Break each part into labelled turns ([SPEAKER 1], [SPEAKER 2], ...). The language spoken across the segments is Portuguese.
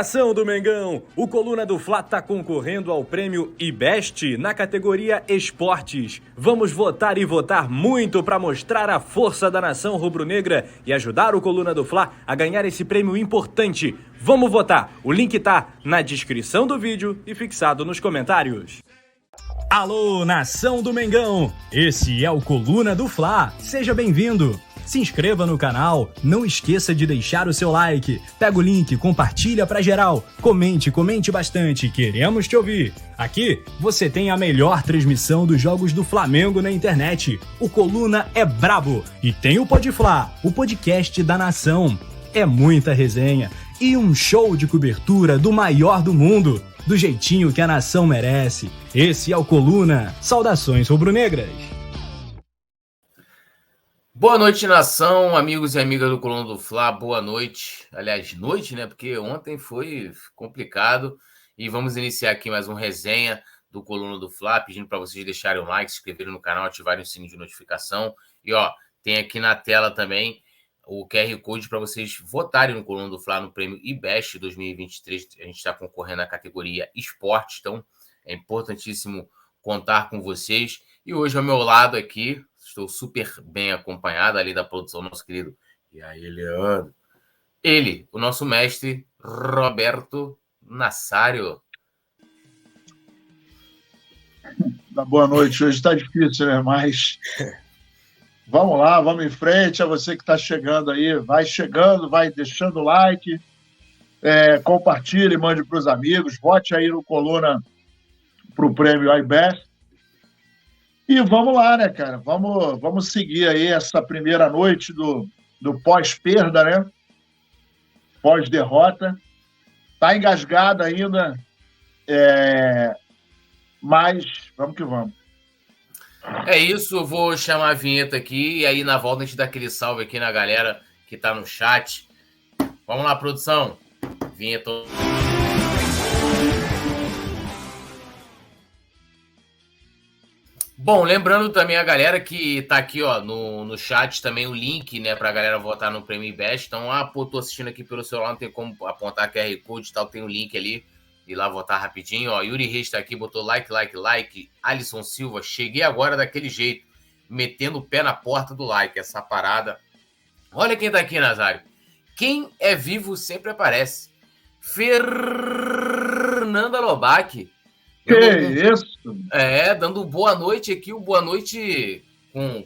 [SPEAKER 1] Ação do Mengão, o Coluna do Fla está concorrendo ao prêmio IBEST na categoria Esportes. Vamos votar e votar muito para mostrar a força da nação rubro-negra e ajudar o Coluna do Fla a ganhar esse prêmio importante. Vamos votar, o link tá na descrição do vídeo e fixado nos comentários. Alô, nação do Mengão, esse é o Coluna do Fla, seja bem-vindo. Se inscreva no canal, não esqueça de deixar o seu like, pega o link, compartilha pra geral, comente bastante, queremos te ouvir. Aqui você tem a melhor transmissão dos jogos do Flamengo na internet. O Coluna é brabo e tem o Podfla, o podcast da nação. É muita resenha e um show de cobertura do maior do mundo, do jeitinho que a nação merece. Esse é o Coluna. Saudações rubro-negras.
[SPEAKER 2] Boa noite, nação, amigos e amigas do Coluna do Fla, boa noite. Aliás, noite, né? Porque ontem foi complicado. E vamos iniciar aqui mais uma resenha do Coluna do Fla, pedindo para vocês deixarem o like, se inscreverem no canal, ativarem o sininho de notificação. E, ó, tem aqui na tela também o QR Code para vocês votarem no Coluna do Fla no prêmio IBEST 2023. A gente está concorrendo na categoria Esporte, então é importantíssimo contar com vocês. E hoje, ao meu lado aqui, estou super bem acompanhado ali da produção, nosso querido. E aí, Leandro? Ele, o nosso mestre, Roberto Nassário.
[SPEAKER 3] Boa noite. Hoje está difícil, né? Mas vamos lá, vamos em frente. A você que está chegando aí, vai chegando, vai deixando o like, compartilhe, mande para os amigos, vote aí no Coluna para o prêmio IBEST. E vamos lá, né, cara? Vamos seguir aí essa primeira noite do pós-perda, né? Pós-derrota. Tá engasgado ainda, mas vamos que vamos.
[SPEAKER 2] É isso, eu vou chamar a vinheta aqui e aí na volta a gente dá aquele salve aqui na galera que tá no chat. Vamos lá, produção. Vinheta. Bom, lembrando também a galera que tá aqui, ó, no chat também o link, né, pra galera votar no Prêmio IBEST. Então, tô assistindo aqui pelo celular, não tem como apontar QR Code e tal, tem o link ali, ir lá votar rapidinho, ó. Yuri Reis tá aqui, botou like. Alisson Silva, cheguei agora daquele jeito, metendo o pé na porta do like, essa parada. Olha quem tá aqui, Nazário. Quem é vivo sempre aparece. Fernanda Lobac.
[SPEAKER 3] Isso?
[SPEAKER 2] Dando boa noite aqui, o boa noite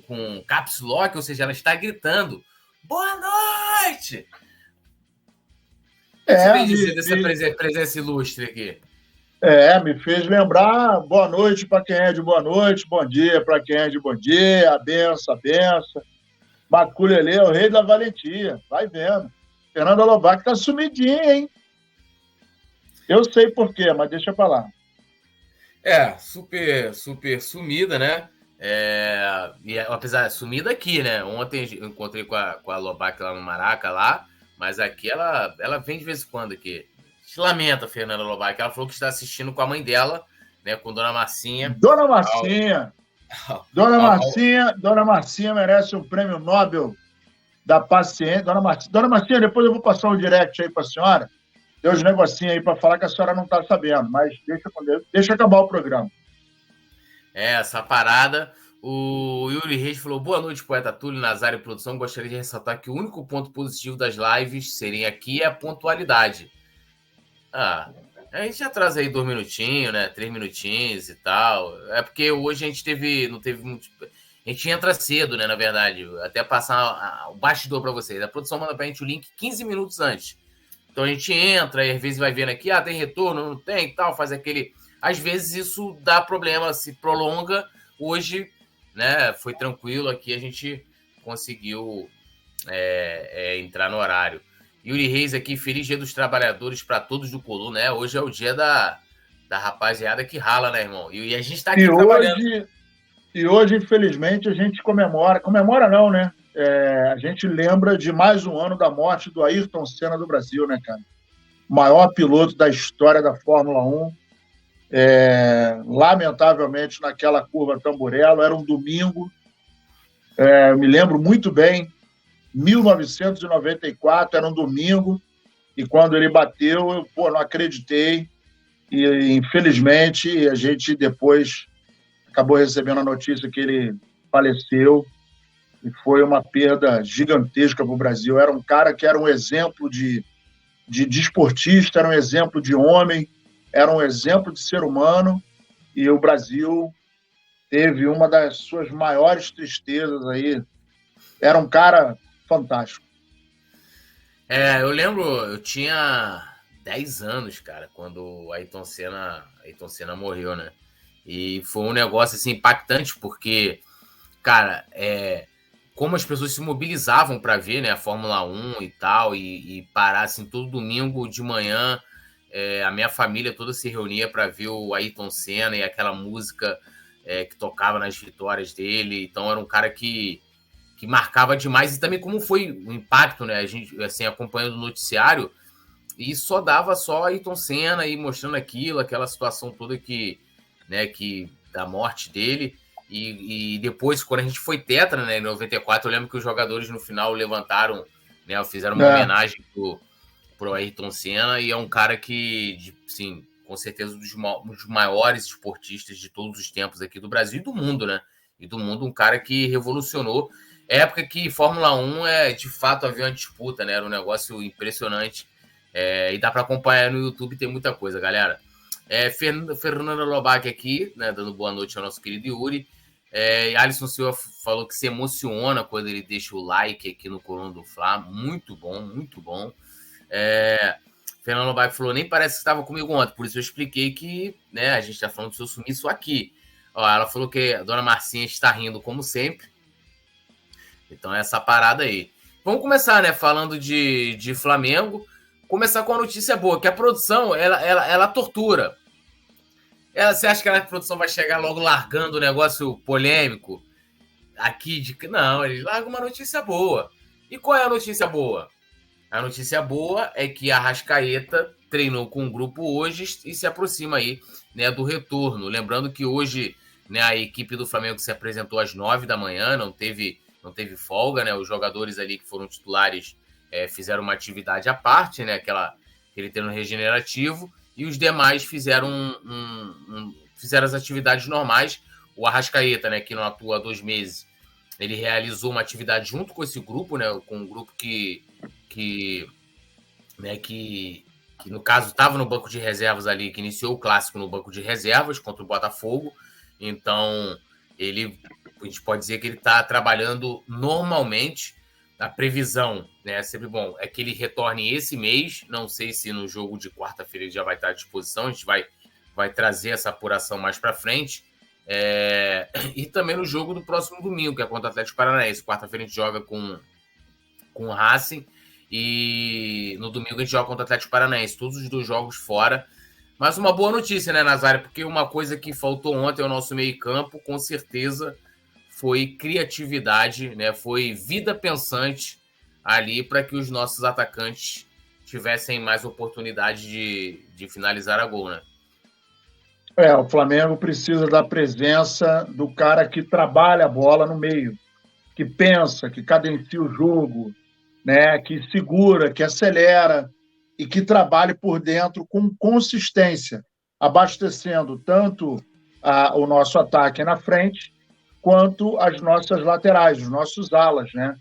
[SPEAKER 2] com caps lock, ou seja, ela está gritando. Boa noite! Você vem dizer dessa presença ilustre aqui?
[SPEAKER 3] Me fez lembrar, boa noite para quem é de boa noite, bom dia para quem é de bom dia, a benção. Maculelê é o rei da valentia, vai vendo. Fernanda Lobac tá sumidinha, hein? Eu sei por quê, mas deixa pra lá.
[SPEAKER 2] Super sumida, né? E apesar de sumida aqui, né? Ontem eu encontrei com a Lobac lá no Maraca, lá, mas aqui ela vem de vez em quando aqui. Se lamenta, Fernanda Lobac. Ela falou que está assistindo com a mãe dela, né? Com Dona Marcinha.
[SPEAKER 3] Dona Marcinha merece um prêmio Nobel da paciência. Dona Marcinha, depois eu vou passar um direct aí para a senhora. Deu uns negocinhos aí para falar que a senhora não está sabendo, mas deixa acabar o programa.
[SPEAKER 2] Essa parada. O Yuri Reis falou, boa noite, poeta Túlio, Nazário e produção. Gostaria de ressaltar que o único ponto positivo das lives serem aqui é a pontualidade. A gente já traz aí 2 minutinhos, né? 3 minutinhos e tal. É porque hoje a gente não teve muito... A gente entra cedo, né, na verdade. Até passar o bastidor para vocês. A produção manda pra gente o link 15 minutos antes. Então a gente entra e às vezes vai vendo aqui, tem retorno, não tem e tal, faz aquele... Às vezes isso dá problema, se prolonga. Hoje, né, foi tranquilo aqui, a gente conseguiu entrar no horário. Yuri Reis aqui, feliz dia dos trabalhadores para todos do Coluna, né? Hoje é o dia da rapaziada que rala, né, irmão? E a gente tá aqui trabalhando.
[SPEAKER 3] E hoje, infelizmente, a gente comemora não, né? A gente lembra de mais um ano da morte do Ayrton Senna do Brasil, né, cara? O maior piloto da história da Fórmula 1. Lamentavelmente, naquela curva Tamburello, era um domingo. Eu me lembro muito bem, 1994, era um domingo. e quando ele bateu, eu não acreditei, e infelizmente a gente depois acabou recebendo a notícia que ele faleceu, e foi uma perda gigantesca para o Brasil. Era um cara que era um exemplo de desportista, era um exemplo de homem, era um exemplo de ser humano, e o Brasil teve uma das suas maiores tristezas aí. Era um cara fantástico.
[SPEAKER 2] Eu lembro, eu tinha 10 anos, cara, quando o Ayrton Senna morreu, né? E foi um negócio assim impactante, porque, cara, como as pessoas se mobilizavam para ver, né, a Fórmula 1 e tal, e parar assim todo domingo de manhã, a minha família toda se reunia para ver o Ayrton Senna e aquela música que tocava nas vitórias dele. Então era um cara que marcava demais, e também como foi o impacto, né? A gente, assim, acompanhando o noticiário, e só dava só Ayrton Senna e mostrando aquela situação toda que da morte dele. E depois, quando a gente foi tetra, né, em 94, eu lembro que os jogadores no final levantaram, né, fizeram uma homenagem pro Ayrton Senna, e é um cara que, sim, com certeza, um dos maiores esportistas de todos os tempos aqui do Brasil e do mundo, né? E do mundo, um cara que revolucionou. Época que Fórmula 1 de fato havia uma disputa, né? Era um negócio impressionante. E dá para acompanhar no YouTube, tem muita coisa, galera. Fernanda Lobac aqui, né, dando boa noite ao nosso querido Yuri. Alisson Silva falou que se emociona quando ele deixa o like aqui no Coluna do Fla. Muito bom, muito bom. Fernanda Lobac falou, nem parece que estava comigo ontem, por isso eu expliquei que, né, a gente está falando do seu sumiço aqui. Ela falou que a dona Marcinha está rindo como sempre. Então, essa parada aí. Vamos começar, né? Falando de Flamengo. Começar com a notícia boa, que a produção, ela tortura. Você acha que a produção vai chegar logo largando o negócio polêmico? Não, ele larga uma notícia boa. E qual é a notícia boa? A notícia boa é que a Arrascaeta treinou com o grupo hoje e se aproxima aí, né, do retorno. Lembrando que hoje, né, a equipe do Flamengo se apresentou às 9 da manhã, não teve folga, né? Os jogadores ali que foram titulares fizeram uma atividade à parte, né? Aquele treino regenerativo, e os demais fizeram fizeram as atividades normais. O Arrascaeta, né, que não atua há 2 meses, ele realizou uma atividade junto com esse grupo, né? Com um grupo que no caso estava no banco de reservas ali, que iniciou o clássico no banco de reservas contra o Botafogo. Então, a gente pode dizer que ele está trabalhando normalmente. A previsão, né, sempre bom, é que ele retorne esse mês. Não sei se no jogo de quarta-feira ele já vai estar à disposição. A gente vai trazer essa apuração mais para frente. E também no jogo do próximo domingo, que é contra o Atlético Paranaense. Quarta-feira a gente joga com o Racing, e no domingo a gente joga contra o Atlético Paranaense. Todos os 2 jogos fora. Mas uma boa notícia, né, Nazário? Porque uma coisa que faltou ontem ao nosso meio-campo, com certeza, foi criatividade, né? Foi vida pensante ali para que os nossos atacantes tivessem mais oportunidade de finalizar a gol, né?
[SPEAKER 3] O Flamengo precisa da presença do cara que trabalha a bola no meio, que pensa, que cadencia o jogo, né? Que segura, que acelera e que trabalhe por dentro com consistência, abastecendo tanto o nosso ataque na frente, quanto as nossas laterais, os nossos alas, né?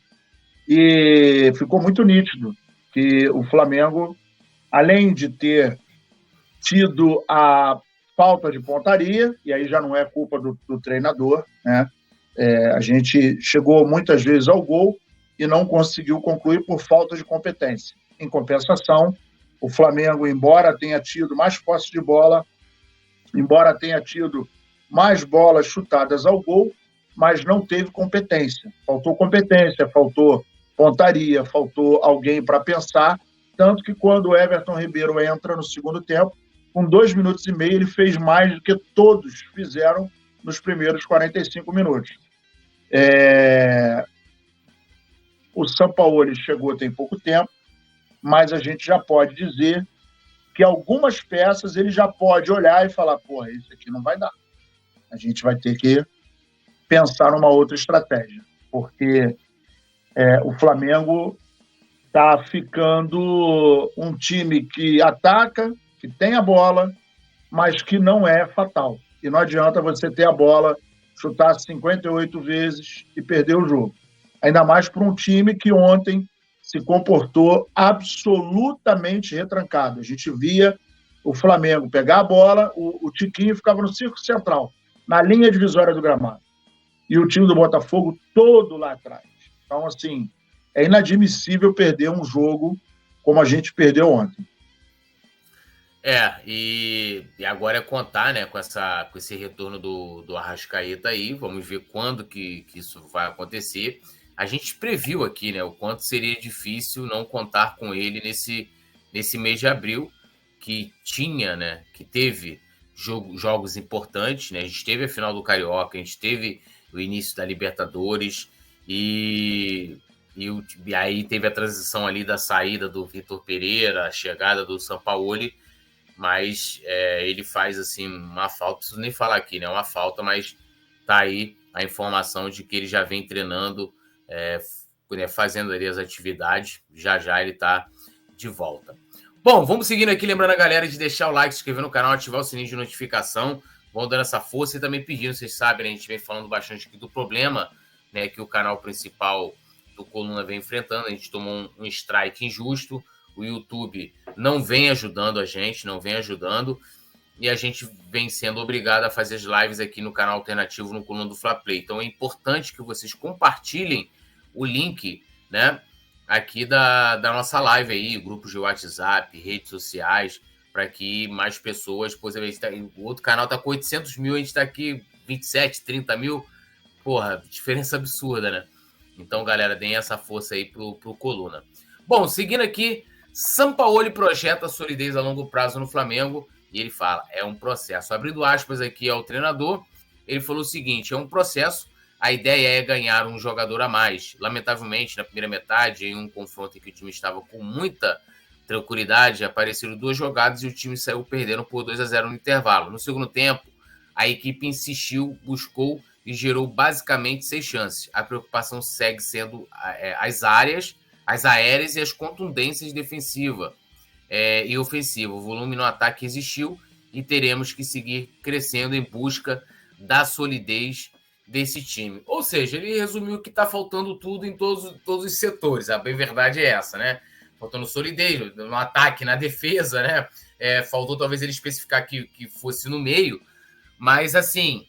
[SPEAKER 3] E ficou muito nítido que o Flamengo, além de ter tido a falta de pontaria, e aí já não é culpa do treinador, né? A gente chegou muitas vezes ao gol e não conseguiu concluir por falta de competência. Em compensação, o Flamengo, embora tenha tido mais posse de bola, embora tenha tido mais bolas chutadas ao gol, mas não teve competência. Faltou competência, faltou pontaria, faltou alguém para pensar, tanto que quando o Everton Ribeiro entra no segundo tempo, com 2 minutos e meio, ele fez mais do que todos fizeram nos primeiros 45 minutos. O Sampaoli chegou tem pouco tempo, mas a gente já pode dizer que algumas peças ele já pode olhar e falar, porra, isso aqui não vai dar. A gente vai ter que pensar numa outra estratégia, porque o Flamengo está ficando um time que ataca, que tem a bola, mas que não é fatal. E não adianta você ter a bola, chutar 58 vezes e perder o jogo. Ainda mais para um time que ontem se comportou absolutamente retrancado. A gente via o Flamengo pegar a bola, o Tiquinho ficava no círculo central, na linha divisória do gramado. E o time do Botafogo todo lá atrás. Então, assim, é inadmissível perder um jogo como a gente perdeu ontem.
[SPEAKER 2] E agora é contar, né, com esse retorno do Arrascaeta aí. Vamos ver quando que isso vai acontecer. A gente previu aqui, né, o quanto seria difícil não contar com ele nesse mês de abril, que teve jogos importantes, né? A gente teve a final do Carioca, a gente teve o início da Libertadores e aí teve a transição ali da saída do Vitor Pereira, a chegada do Sampaoli, mas ele faz assim uma falta, não preciso nem falar aqui, né? Uma falta, mas tá aí a informação de que ele já vem treinando, fazendo ali as atividades, já ele tá de volta. Bom, vamos seguindo aqui, lembrando a galera de deixar o like, se inscrever no canal, ativar o sininho de notificação, vão dando essa força e também pedindo, vocês sabem, né, a gente vem falando bastante aqui do problema, né, que o canal principal do Coluna vem enfrentando. A gente tomou um strike injusto, o YouTube não vem ajudando a gente, e a gente vem sendo obrigado a fazer as lives aqui no canal alternativo no Coluna do Fla Play. Então é importante que vocês compartilhem o link, né, aqui da nossa live aí, grupos de WhatsApp, redes sociais, para que mais pessoas... o outro canal tá com 800 mil, a gente tá aqui 27, 30 mil. Porra, diferença absurda, né? Então, galera, deem essa força aí pro Coluna. Bom, seguindo aqui, Sampaoli projeta solidez a longo prazo no Flamengo, e ele fala, é um processo. Abrindo aspas aqui ao treinador, ele falou o seguinte, é um processo, a ideia é ganhar um jogador a mais. Lamentavelmente, na primeira metade, em um confronto em que o time estava com muita tranquilidade, apareceram 2 jogadas e o time saiu perdendo por 2-0 no intervalo. No segundo tempo, a equipe insistiu, buscou e gerou basicamente 6 chances. A preocupação segue sendo as aéreas e as contundências defensiva e ofensiva. O volume no ataque existiu e teremos que seguir crescendo em busca da solidez desse time. Ou seja, ele resumiu que está faltando tudo em todos os setores. A bem verdade é essa, né? Faltando solidez no ataque, na defesa, né? Faltou talvez ele especificar que fosse no meio, mas assim,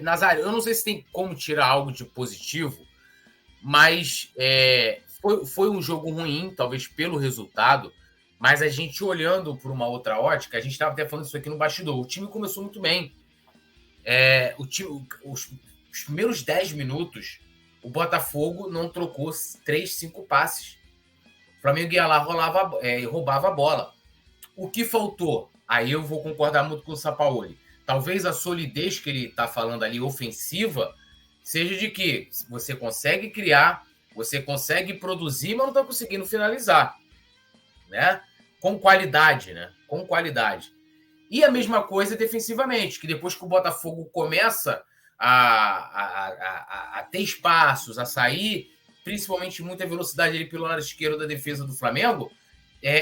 [SPEAKER 2] Nazário, eu não sei se tem como tirar algo de positivo, mas foi um jogo ruim, talvez pelo resultado, mas a gente olhando por uma outra ótica, a gente estava até falando isso aqui no bastidor, o time começou muito bem. Os primeiros 10 minutos, o Botafogo não trocou 3, 5 passes. O Flamengo ia lá, roubava a bola. O que faltou? Aí eu vou concordar muito com o Sampaoli. Talvez a solidez que ele está falando ali, ofensiva, seja de que você consegue criar, você consegue produzir, mas não está conseguindo finalizar, né? Com qualidade, né? Com qualidade. E a mesma coisa defensivamente, que depois que o Botafogo começa a ter espaços, a sair, principalmente muita velocidade ali pelo lado esquerdo da defesa do Flamengo,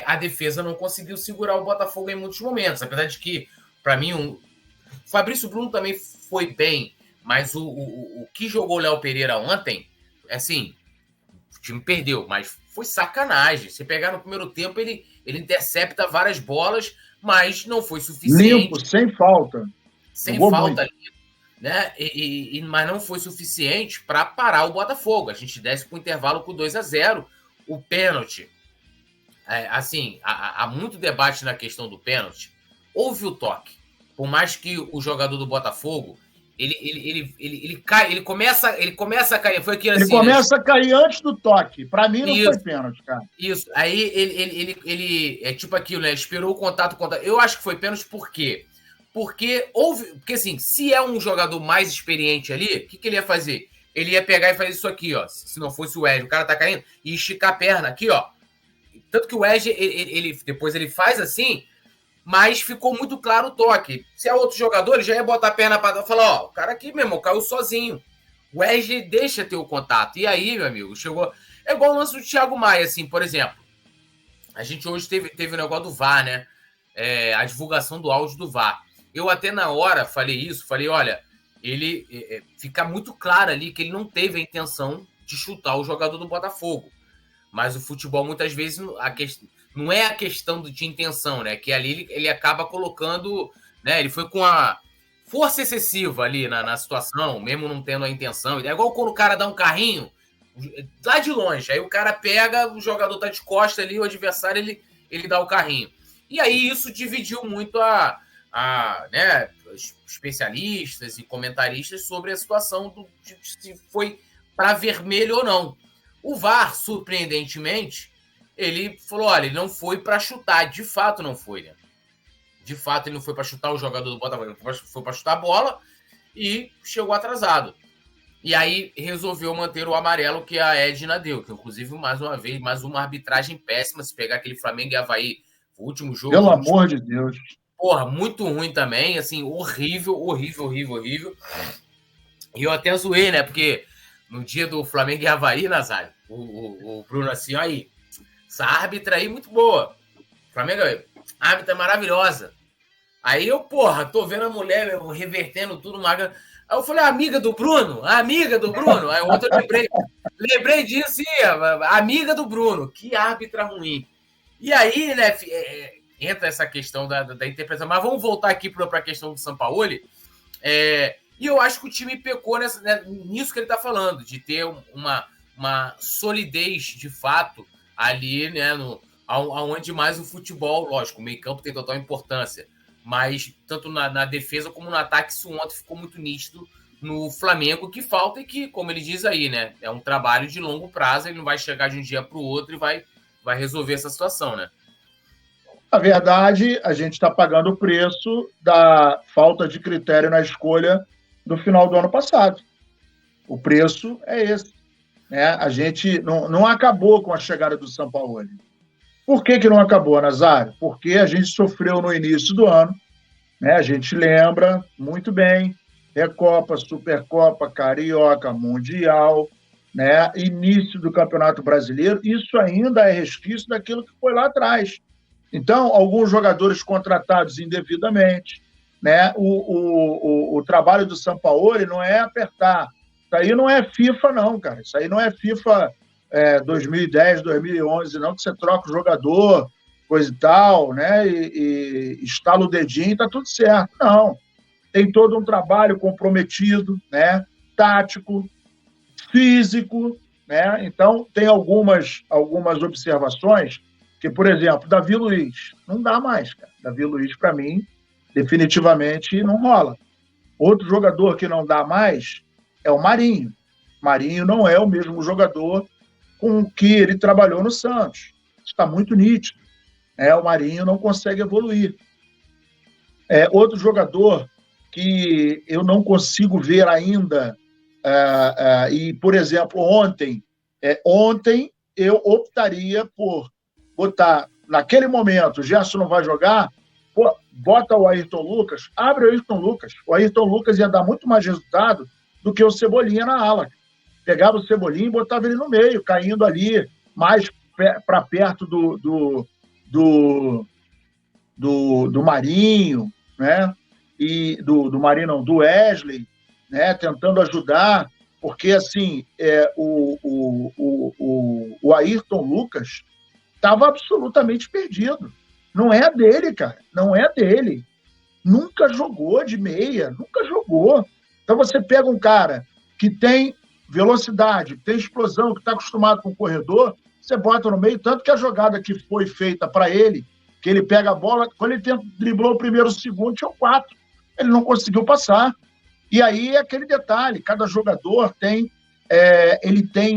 [SPEAKER 2] a defesa não conseguiu segurar o Botafogo em muitos momentos. Apesar de que, para mim, o Fabrício Bruno também foi bem, mas o que jogou o Léo Pereira ontem, assim, o time perdeu, mas foi sacanagem. Se pegar no primeiro tempo, ele intercepta várias bolas, mas não foi suficiente.
[SPEAKER 3] Limpo, sem falta.
[SPEAKER 2] Sem falta ali, né? Mas não foi suficiente para parar o Botafogo. A gente desce para o intervalo com 2-0. O pênalti, assim, há muito debate na questão do pênalti. Houve o toque. Por mais que o jogador do Botafogo ele cai, ele começa a cair. Foi aquilo assim,
[SPEAKER 3] ele começa a cair antes do toque. Para mim, não foi pênalti, cara.
[SPEAKER 2] Isso. Aí ele é tipo aquilo, né? Esperou o contato. Eu acho que foi pênalti por quê? Porque assim, se é um jogador mais experiente ali, o que ele ia fazer? Ele ia pegar e fazer isso aqui, ó. Se não fosse o Wesley, o cara tá caindo, e esticar a perna aqui, ó. Tanto que o Wesley, depois ele faz assim, mas ficou muito claro o toque. Se é outro jogador, ele já ia botar a perna para falar, ó, o cara aqui, meu irmão, caiu sozinho. O Wesley deixa ter o contato. E aí, meu amigo, chegou... É igual o lance do Thiago Maia, assim, por exemplo. A gente hoje teve o negócio do VAR, né? A divulgação do áudio do VAR. Eu até na hora falei, olha, ele fica muito claro ali que ele não teve a intenção de chutar o jogador do Botafogo. Mas o futebol, muitas vezes, não é a questão de intenção, né? Que ali ele acaba colocando, né? Ele foi com a força excessiva ali na situação, mesmo não tendo a intenção. É igual quando o cara dá um carrinho lá de longe. Aí o cara pega, o jogador tá de costa ali, o adversário, ele dá o carrinho. E aí isso dividiu muito né, especialistas e comentaristas sobre a situação de se foi para vermelho ou não. O VAR, surpreendentemente, ele falou, olha, ele não foi para chutar. De fato não foi, né? De fato ele não foi para chutar o jogador do Botafogo, ele foi para chutar a bola e chegou atrasado. E aí resolveu manter o amarelo que a Edna deu, que inclusive, mais uma vez, mais uma arbitragem péssima. Se pegar aquele Flamengo e Avaí, o último jogo...
[SPEAKER 3] Pelo amor de Deus.
[SPEAKER 2] Porra, muito ruim também, assim, horrível. E eu até zoei, né? Porque no dia do Flamengo e Avaí, Nazário, o Bruno assim, aí, essa árbitra aí muito boa. Flamengo, árbitra maravilhosa. Aí eu, porra, tô vendo a mulher revertendo tudo, magra. Aí eu falei, amiga do Bruno. Aí ontem eu lembrei disso, amiga do Bruno. Que árbitra ruim. E aí, né, entra essa questão da interpretação. Mas vamos voltar aqui para a questão do Sampaoli. E eu acho que o time pecou nisso que ele está falando, de ter uma solidez de fato ali, né, aonde mais o futebol, lógico, o meio-campo tem total importância, mas tanto na defesa como no ataque, isso ontem ficou muito nítido no Flamengo, que falta e que, como ele diz aí, né, é um trabalho de longo prazo, ele não vai chegar de um dia para o outro e vai resolver essa situação, né?
[SPEAKER 3] Na verdade, a gente está pagando o preço da falta de critério na escolha do final do ano passado. O preço é esse. Né? A gente não acabou com a chegada do Sampaoli. Por que não acabou, Nazário? Porque a gente sofreu no início do ano, né? A gente lembra muito bem, Recopa, Supercopa, Carioca, Mundial, né? Início do Campeonato Brasileiro, isso ainda é resquício daquilo que foi lá atrás. Então, alguns jogadores contratados indevidamente, né? O trabalho do Sampaoli não é apertar. Isso aí não é FIFA, não, cara. Isso aí não é FIFA 2010, 2011, não, que você troca o jogador, coisa e tal, né? E estala o dedinho e tá tudo certo. Não. Tem todo um trabalho comprometido, né? Tático, físico, né? Então, tem algumas observações que, por exemplo, Davi Luiz, não dá mais, cara. Davi Luiz, para mim, definitivamente não rola. Outro jogador que não dá mais é o Marinho. Marinho não é o mesmo jogador com que ele trabalhou no Santos. Está muito nítido. O Marinho não consegue evoluir. Outro jogador que eu não consigo ver ainda, e, por exemplo, ontem eu optaria por botar, naquele momento, o Gerson não vai jogar, bota o Ayrton Lucas, abre o Ayrton Lucas. O Ayrton Lucas ia dar muito mais resultado do que o Cebolinha na ala. Pegava o Cebolinha e botava ele no meio, caindo ali mais para perto do Marinho, né? E do Marinho, não, do Wesley, né? Tentando ajudar, porque assim, o Ayrton Lucas estava absolutamente perdido. Não é dele, cara. Não é dele. Nunca jogou de meia, nunca jogou. Então você pega um cara que tem velocidade, que tem explosão, que está acostumado com o corredor, você bota no meio, tanto que a jogada que foi feita para ele, que ele pega a bola, quando ele driblou o primeiro, o segundo, tinha 4. Ele não conseguiu passar. E aí é aquele detalhe, cada jogador tem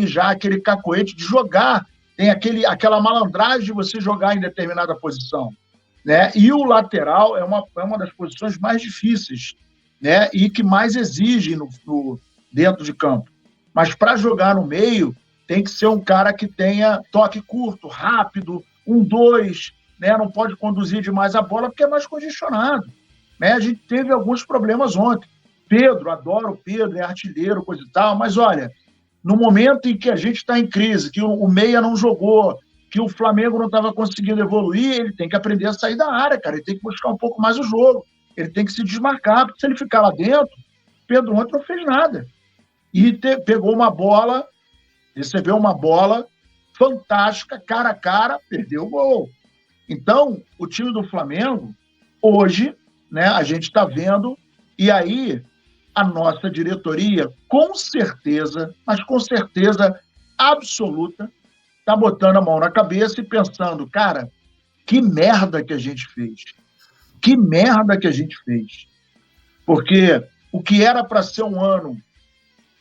[SPEAKER 3] já aquele cacoete de jogar, tem aquela malandragem de você jogar em determinada posição, né? E o lateral é uma das posições mais difíceis, né? E que mais exige dentro de campo. Mas para jogar no meio, tem que ser um cara que tenha toque curto, rápido, 1-2, né? Não pode conduzir demais a bola porque é mais congestionado, né? A gente teve alguns problemas ontem. Pedro, adoro o Pedro, é artilheiro, coisa e tal, mas olha, No momento em que a gente está em crise, que o meia não jogou, que o Flamengo não estava conseguindo evoluir, ele tem que aprender a sair da área, cara. Ele tem que buscar um pouco mais o jogo. Ele tem que se desmarcar, porque se ele ficar lá dentro, Pedro ontem não fez nada. E pegou uma bola, recebeu uma bola fantástica, cara a cara, perdeu o gol. Então, o time do Flamengo, hoje, né, a gente está vendo, e aí a nossa diretoria, com certeza, mas com certeza absoluta, está botando a mão na cabeça e pensando, cara, que merda que a gente fez. Que merda que a gente fez. Porque o que era para ser um ano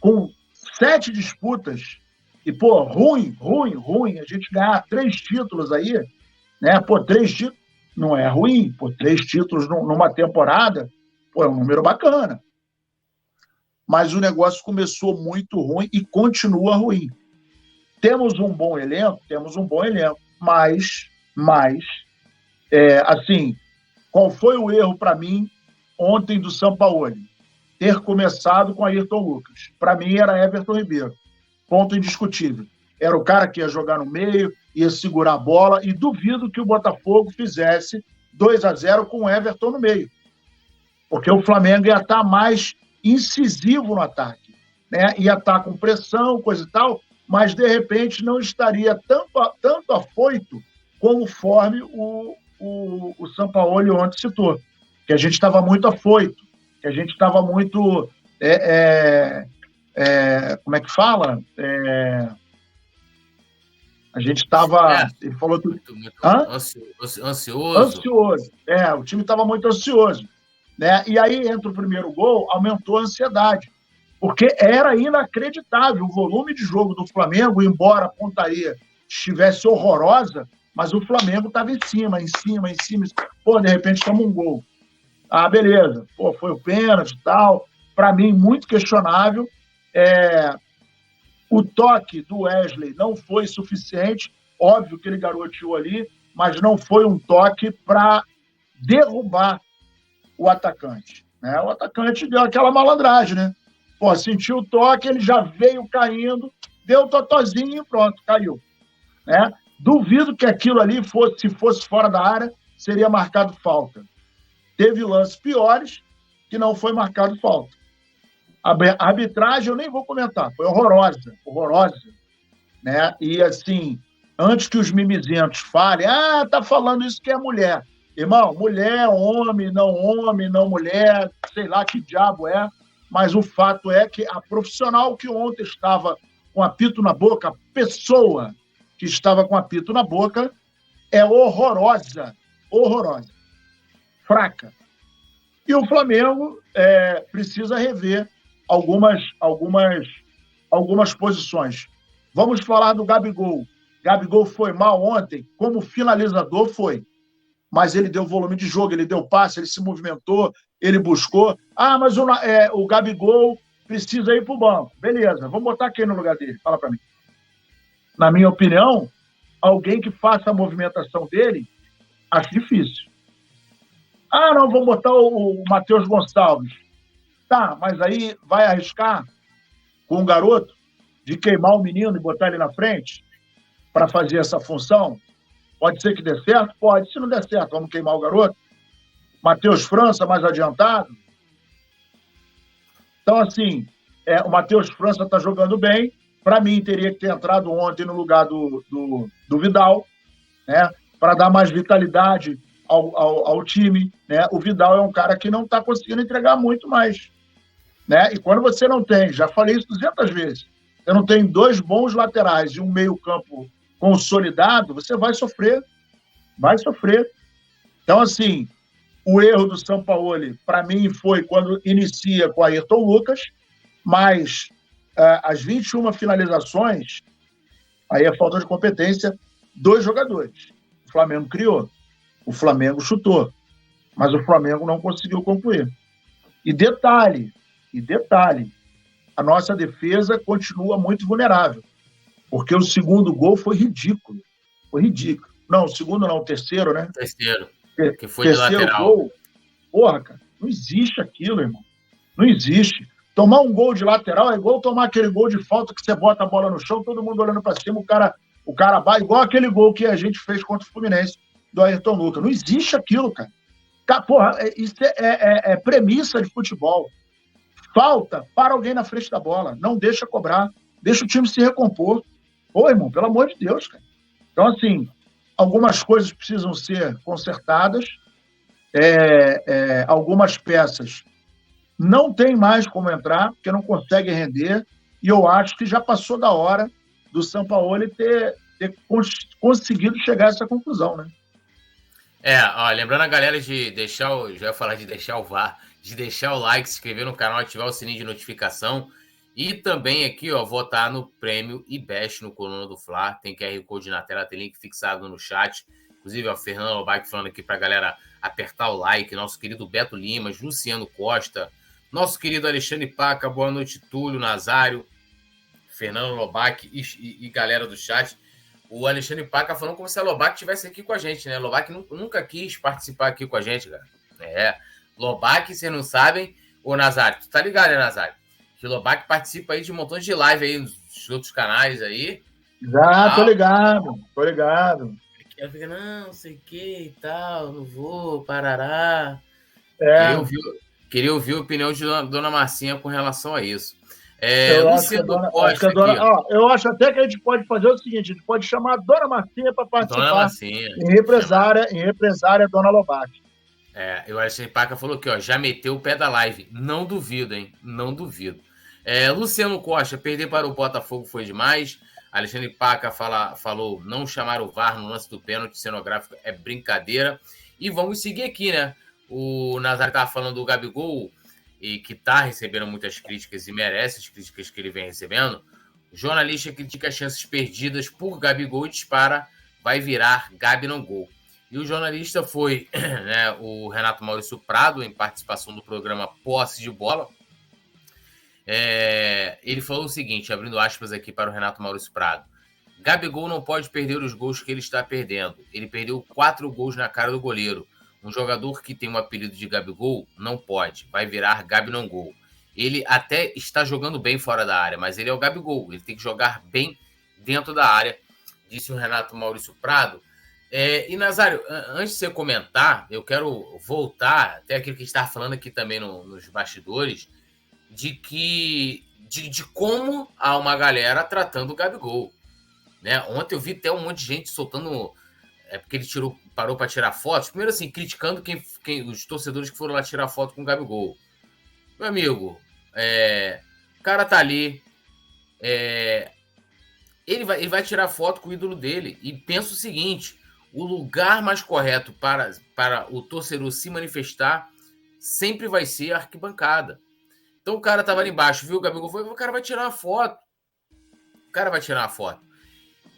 [SPEAKER 3] com 7 disputas, e, pô, ruim, a gente ganhar 3 títulos aí, né? Pô, 3 títulos não é ruim, pô, 3 títulos numa temporada, pô, é um número bacana. Mas o negócio começou muito ruim e continua ruim. Temos um bom elenco, mas assim, qual foi o erro para mim ontem do Sampaoli? Ter começado com Ayrton Lucas. Para mim era Everton Ribeiro. Ponto indiscutível. Era o cara que ia jogar no meio, ia segurar a bola, e duvido que o Botafogo fizesse 2-0 com o Everton no meio. Porque o Flamengo ia estar mais incisivo no ataque, né? Ia estar com pressão, coisa e tal, mas de repente não estaria tanto afoito conforme o Sampaoli ontem citou, que a gente estava muito afoito, que a gente estava muito como é que fala? A gente estava... Ele falou que...
[SPEAKER 2] Ansioso.
[SPEAKER 3] O time estava muito ansioso, né? E aí, entra o primeiro gol, aumentou a ansiedade, porque era inacreditável o volume de jogo do Flamengo, embora a pontaria estivesse horrorosa, mas o Flamengo estava em cima. Pô, de repente toma um gol. Ah, beleza. Pô, foi o pênalti e tal. Para mim, muito questionável. O toque do Wesley não foi suficiente. Óbvio que ele garoteou ali, mas não foi um toque para derrubar o atacante, né? O atacante deu aquela malandragem, né? Pô, sentiu o toque, ele já veio caindo, deu o totozinho e pronto, caiu, né? Duvido que aquilo ali se fosse fora da área, seria marcado falta. Teve lances piores que não foi marcado falta. A arbitragem eu nem vou comentar, foi horrorosa, né? E assim, antes que os mimizentos falem, tá falando isso que é mulher. Irmão, mulher, homem, não mulher, sei lá que diabo é, mas o fato é que a profissional que ontem estava com apito na boca, a pessoa que estava com apito na boca, é horrorosa, fraca. E o Flamengo precisa rever algumas posições. Vamos falar do Gabigol. Gabigol foi mal ontem, como finalizador foi. Mas ele deu volume de jogo, ele deu passe, ele se movimentou, ele buscou. Mas o Gabigol precisa ir para o banco. Beleza, vamos botar quem no lugar dele? Fala para mim. Na minha opinião, alguém que faça a movimentação dele, acho difícil. Não, vamos botar o Matheus Gonçalves. Tá, mas aí vai arriscar com o garoto de queimar o menino e botar ele na frente para fazer essa função? Pode ser que dê certo? Pode. Se não der certo, vamos queimar o garoto. Matheus França, mais adiantado. Então, assim, o Matheus França está jogando bem. Para mim, teria que ter entrado ontem no lugar do Vidal, né? Para dar mais vitalidade ao time, né? O Vidal é um cara que não está conseguindo entregar muito mais, né? E quando você não tem, já falei isso 200 vezes, você não tem 2 bons laterais e um meio-campo consolidado, você vai sofrer. Então, assim, o erro do Sampaoli, para mim, foi quando inicia com Ayrton Lucas, mas as 21 finalizações, aí é falta de competência, 2 jogadores. O Flamengo criou, o Flamengo chutou, mas o Flamengo não conseguiu concluir. E detalhe, a nossa defesa continua muito vulnerável, porque o segundo gol foi ridículo. Não, o segundo não, o terceiro, né?
[SPEAKER 2] Terceiro, que foi de lateral.
[SPEAKER 3] Gol. Porra, cara, não existe aquilo, irmão. Não existe. Tomar um gol de lateral é igual tomar aquele gol de falta que você bota a bola no chão, todo mundo olhando para cima, o cara vai, igual aquele gol que a gente fez contra o Fluminense, do Ayrton Lucas. Não existe aquilo, cara. Porra, isso é premissa de futebol. Falta, para alguém na frente da bola. Não deixa cobrar. Deixa o time se recompor. Pô, irmão, pelo amor de Deus, cara. Então, assim, algumas coisas precisam ser consertadas. Algumas peças não tem mais como entrar, porque não consegue render. E eu acho que já passou da hora do Sampaoli ter conseguido chegar a essa conclusão, né?
[SPEAKER 2] Lembrando a galera de deixar já ia falar de deixar o VAR, de deixar o like, se inscrever no canal, ativar o sininho de notificação e também aqui, votar no prêmio IBEST no Coluna do Fla. Tem QR Code na tela, tem link fixado no chat. Inclusive, o Fernando Lobac falando aqui pra galera apertar o like, nosso querido Beto Lima, Luciano Costa, nosso querido Alexandre Paca, boa noite, Túlio, Nazário, Fernando Lobac e galera do chat. O Alexandre Paca falando como se a Lobac estivesse aqui com a gente, né? Lobac nunca quis participar aqui com a gente, cara. Lobac, vocês não sabem. Ô, Nazário, tu tá ligado, né, Nazário? Que o Lobac participa aí de um montão de live aí nos outros canais aí.
[SPEAKER 3] Já, tô ligado.
[SPEAKER 2] Ela fica, não sei o que e tal, não vou, parará. Queria ouvir a opinião de Dona Marcinha com relação a isso. Luciano Costa aqui.
[SPEAKER 3] Eu acho até que a gente pode fazer o seguinte: a gente pode chamar a Dona Marcinha para participar.
[SPEAKER 2] Dona Marcinha.
[SPEAKER 3] Em represária, Dona Lobac.
[SPEAKER 2] O Alexandre Paca falou aqui, já meteu o pé da live. Não duvido, hein? Não duvido. Luciano Costa, perder para o Botafogo foi demais. Alexandre Paca falou não chamar o VAR no lance do pênalti cenográfico é brincadeira. E vamos seguir aqui, né? O Nazário estava falando do Gabigol, e que está recebendo muitas críticas e merece as críticas que ele vem recebendo. O jornalista critica as chances perdidas por Gabigol e dispara, vai virar Gabi não gol. E o jornalista foi o Renato Maurício Prado, em participação do programa Posse de Bola. Ele falou o seguinte, abrindo aspas aqui para o Renato Maurício Prado: Gabigol não pode perder os gols que ele está perdendo. Ele perdeu 4 gols na cara do goleiro. Um jogador que tem o apelido de Gabigol não pode. Vai virar Gabi não gol. Ele até está jogando bem fora da área, mas ele é o Gabigol. Ele tem que jogar bem dentro da área, disse o Renato Maurício Prado. E, Nazário, antes de você comentar, eu quero voltar até aquilo que a gente estava falando aqui também nos bastidores, de como há uma galera tratando o Gabigol. Né? Ontem eu vi até um monte de gente soltando... porque ele parou para tirar fotos. Primeiro, assim, criticando os torcedores que foram lá tirar foto com o Gabigol. Meu amigo, o cara tá ali. Ele vai tirar foto com o ídolo dele. E pensa o seguinte: o lugar mais correto para o torcedor se manifestar sempre vai ser a arquibancada. Então o cara tava ali embaixo, viu? O Gabigol foi, o cara vai tirar uma foto.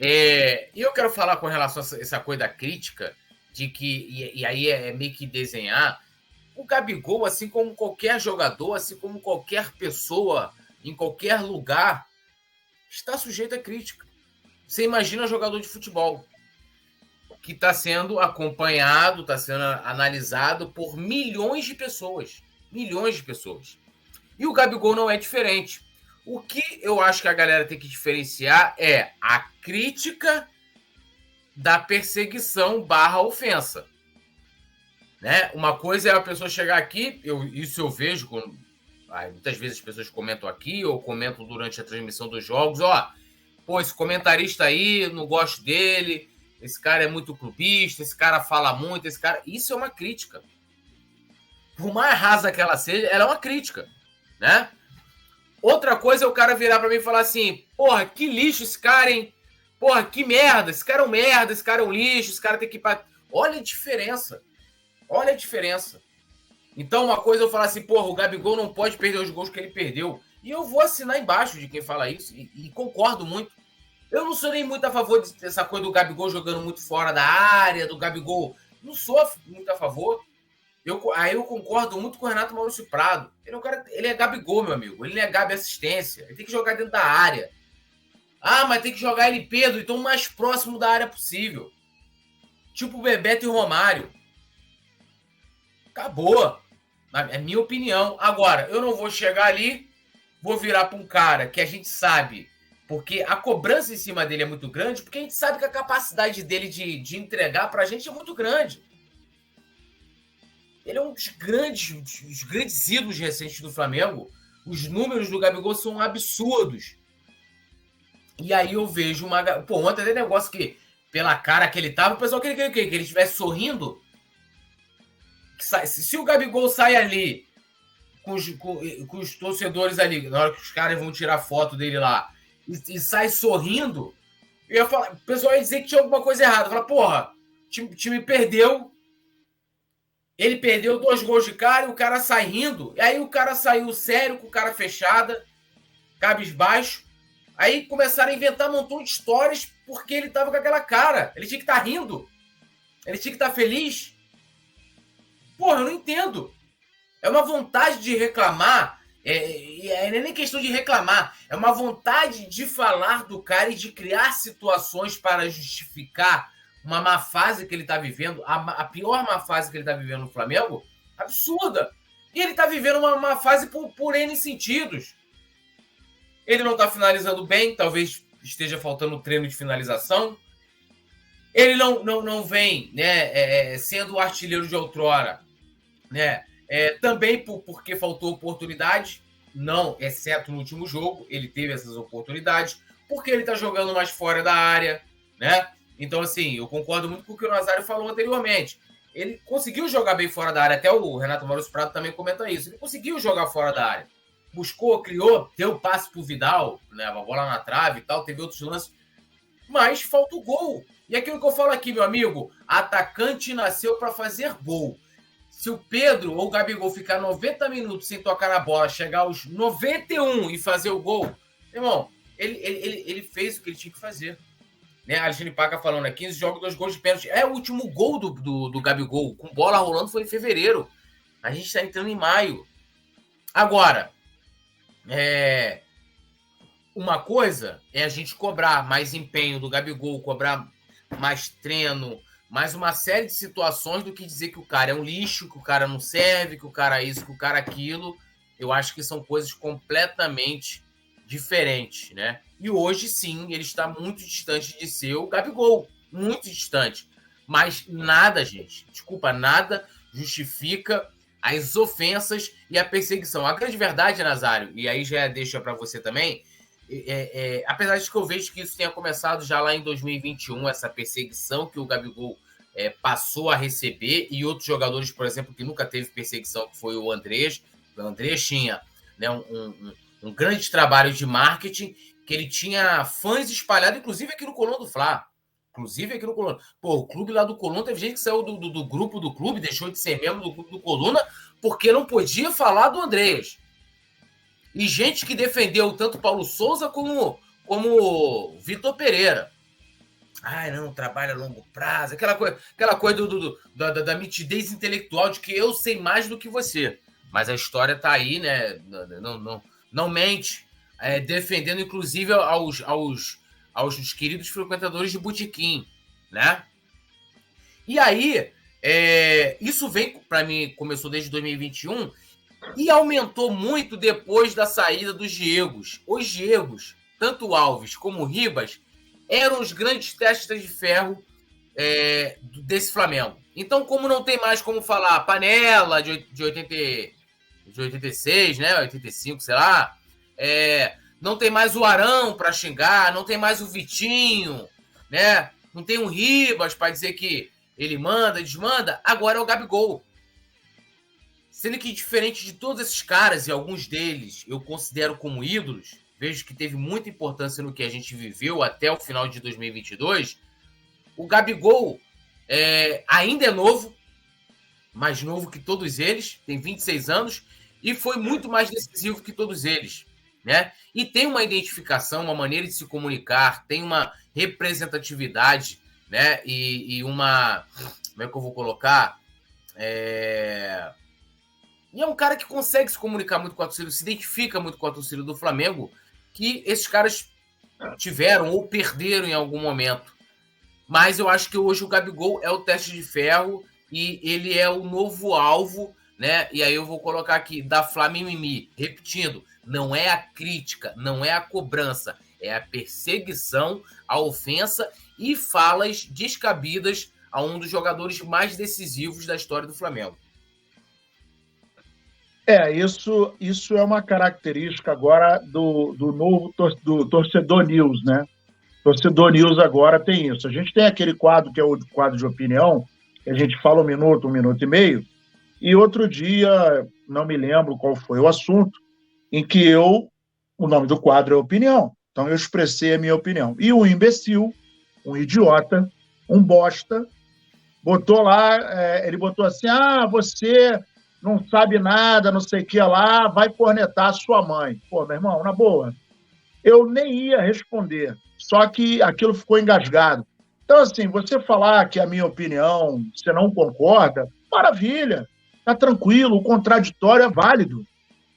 [SPEAKER 2] E eu quero falar com relação a essa coisa da crítica, de que, e aí é meio que desenhar, o Gabigol, assim como qualquer jogador, assim como qualquer pessoa, em qualquer lugar, está sujeito a crítica. Você imagina um jogador de futebol que está sendo acompanhado, está sendo analisado por milhões de pessoas. Milhões de pessoas. E o Gabigol não é diferente. O que eu acho que a galera tem que diferenciar é a crítica da perseguição / ofensa. Né? Uma coisa é a pessoa chegar aqui, isso eu vejo, muitas vezes as pessoas comentam aqui ou comentam durante a transmissão dos jogos, esse comentarista aí, não gosto dele, esse cara é muito clubista, esse cara fala muito, isso é uma crítica. Por mais rasa que ela seja, ela é uma crítica, né? Outra coisa é o cara virar pra mim e falar assim, porra, que lixo esse cara, hein? Porra, que merda, esse cara é um merda, esse cara é um lixo, esse cara tem que... Olha a diferença. Então, uma coisa é eu falar assim, porra, o Gabigol não pode perder os gols que ele perdeu. E eu vou assinar embaixo de quem fala isso, e concordo muito. Eu não sou nem muito a favor dessa coisa do Gabigol jogando muito fora da área, do Gabigol. Não sou muito a favor. Aí eu concordo muito com o Renato Maurício Prado. Ele é Gabigol, meu amigo. Ele não é Gabi assistência. Ele tem que jogar dentro da área. Mas tem que jogar ele, Pedro, então o mais próximo da área possível. Tipo Bebeto e Romário. Acabou. É minha opinião. Agora, eu não vou chegar ali vou virar para um cara que a gente sabe, porque a cobrança em cima dele é muito grande, porque a gente sabe que a capacidade dele de entregar para a gente é muito grande. Ele é um dos grandes ídolos recentes do Flamengo. Os números do Gabigol são absurdos. E aí eu vejo uma... Pô, ontem tem negócio que, pela cara que ele tava, o pessoal queria que ele estivesse sorrindo. Se o Gabigol sai ali com os torcedores ali, na hora que os caras vão tirar foto dele lá, e sai sorrindo, eu ia falar, o pessoal ia dizer que tinha alguma coisa errada. Eu ia falar, porra, o time perdeu, ele perdeu 2 gols de cara e o cara sai rindo. E aí o cara saiu sério, com cara fechada, cabisbaixo. Aí começaram a inventar um montão de histórias porque ele tava com aquela cara. Ele tinha que estar rindo. Ele tinha que estar feliz. Porra, eu não entendo. É uma vontade de reclamar. Não é nem questão de reclamar. É uma vontade de falar do cara e de criar situações para justificar uma má fase que ele está vivendo. A pior má fase que ele está vivendo no Flamengo. Absurda. E ele está vivendo uma má fase por N sentidos. Ele não está finalizando bem. Talvez esteja faltando treino de finalização. Ele não vem, né, sendo o artilheiro de outrora, né? Também porque faltou oportunidade, não, exceto no último jogo, ele teve essas oportunidades, porque ele está jogando mais fora da área, né? Então, assim, eu concordo muito com o que o Nazário falou anteriormente. Ele conseguiu jogar bem fora da área, até o Renato Maurício Prado também comenta isso. Ele conseguiu jogar fora da área. Buscou, criou, deu passe pro Vidal, né, uma bola na trave e tal, teve outros lances, mas falta o gol. E aquilo que eu falo aqui, meu amigo, atacante nasceu para fazer gol. Se o Pedro ou o Gabigol ficar 90 minutos sem tocar na bola, chegar aos 91 e fazer o gol, irmão, ele fez o que ele tinha que fazer. Né? Alexandre Paca falando, 15 jogos, 2 gols de pênalti. O último gol do Gabigol, com bola rolando, foi em fevereiro. A gente está entrando em maio. Agora, uma coisa é a gente cobrar mais empenho do Gabigol, cobrar mais treino, mais uma série de situações do que dizer que o cara é um lixo, que o cara não serve, que o cara é isso, que o cara é aquilo. Eu acho que são coisas completamente diferentes, né? E hoje, sim, ele está muito distante de ser o Gabigol. Muito distante. Mas nada, gente, desculpa, nada justifica as ofensas e a perseguição. A grande verdade, Nazário, e aí já deixa para você também, apesar de que eu vejo que isso tenha começado já lá em 2021, essa perseguição que o Gabigol passou a receber, e outros jogadores, por exemplo, que nunca teve perseguição, que foi o Andrés. O Andrés tinha, né, um grande trabalho de marketing, que ele tinha fãs espalhados, inclusive aqui no Coluna do Fla. Pô, o clube lá do Coluna, teve gente que saiu do grupo do clube, deixou de ser membro do clube do Coluna, porque não podia falar do Andrés. E gente que defendeu tanto Paulo Souza como Vitor Pereira. Não, trabalho a longo prazo. Aquela coisa da mitidez intelectual de que eu sei mais do que você. Mas a história tá aí, né? Não mente. Defendendo, inclusive, aos queridos frequentadores de botequim, né? E aí, isso vem, para mim, começou desde 2021 e aumentou muito depois da saída dos Diegos. Os Diegos, tanto o Alves como o Ribas, eram os grandes testes de ferro desse Flamengo. Então, como não tem mais como falar panela de 86, né? 85, sei lá. Não tem mais o Arão para xingar, não tem mais o Vitinho, né? Não tem um Ribas para dizer que ele manda, desmanda. Agora é o Gabigol. Sendo que, diferente de todos esses caras, e alguns deles eu considero como ídolos, vejo que teve muita importância no que a gente viveu até o final de 2022, o Gabigol ainda é novo, mais novo que todos eles, tem 26 anos, e foi muito mais decisivo que todos eles, né? E tem uma identificação, uma maneira de se comunicar, tem uma representatividade, né? E uma... Como é que eu vou colocar? E é um cara que consegue se comunicar muito com a torcida, se identifica muito com a torcida do Flamengo, que esses caras tiveram ou perderam em algum momento. Mas eu acho que hoje o Gabigol é o teste de ferro e ele é o novo alvo né? E aí eu vou colocar aqui, da Flamimimi, repetindo, não é a crítica, não é a cobrança, é a perseguição, a ofensa e falas descabidas a um dos jogadores mais decisivos da história do Flamengo.
[SPEAKER 3] Isso é uma característica agora do novo do Torcedor News, né? Torcedor News agora tem isso. A gente tem aquele quadro que é o quadro de opinião, que a gente fala 1 minuto e meio, e outro dia, não me lembro qual foi o assunto, em que o nome do quadro é opinião. Então eu expressei a minha opinião. E um imbecil, um idiota, um bosta, botou lá, ele botou assim, você não sabe nada, não sei o que lá, vai cornetar a sua mãe. Pô, meu irmão, na boa, eu nem ia responder, só que aquilo ficou engasgado. Então, assim, você falar que a minha opinião, você não concorda, maravilha, tá tranquilo, o contraditório é válido.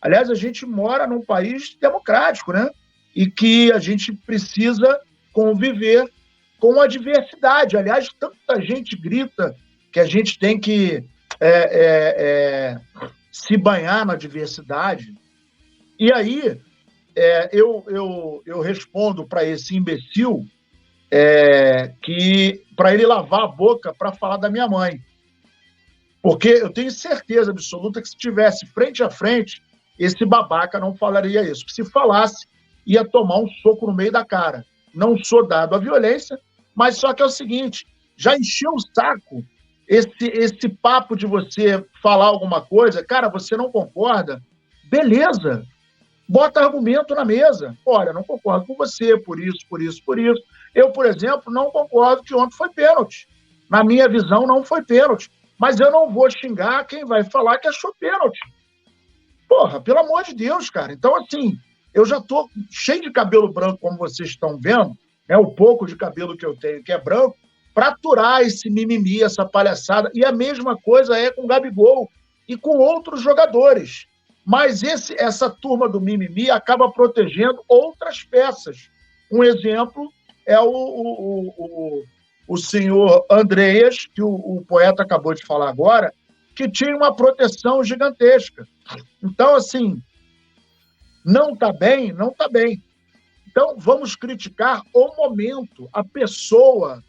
[SPEAKER 3] Aliás, a gente mora num país democrático, né? E que a gente precisa conviver com a diversidade. Aliás, tanta gente grita que a gente tem que se banhar na diversidade. E aí, eu respondo para esse imbecil que para ele lavar a boca para falar da minha mãe. Porque eu tenho certeza absoluta que se tivesse frente a frente, esse babaca não falaria isso. Se falasse, ia tomar um soco no meio da cara. Não sou dado à violência, mas só que é o seguinte, já encheu o saco esse papo de você falar alguma coisa, cara, você não concorda? Beleza, bota argumento na mesa. Olha, não concordo com você, por isso. Eu, por exemplo, não concordo que ontem foi pênalti. Na minha visão, não foi pênalti. Mas eu não vou xingar quem vai falar que achou pênalti. Porra, pelo amor de Deus, cara. Então, assim, eu já tô cheio de cabelo branco, como vocês estão vendo, né? O pouco de cabelo que eu tenho, que é branco, para aturar esse mimimi, essa palhaçada. E a mesma coisa é com o Gabigol e com outros jogadores. Mas essa turma do mimimi acaba protegendo outras peças. Um exemplo é o senhor Andreas, que o poeta acabou de falar agora, que tinha uma proteção gigantesca. Então, assim, não está bem, não está bem. Então, vamos criticar o momento, a pessoa.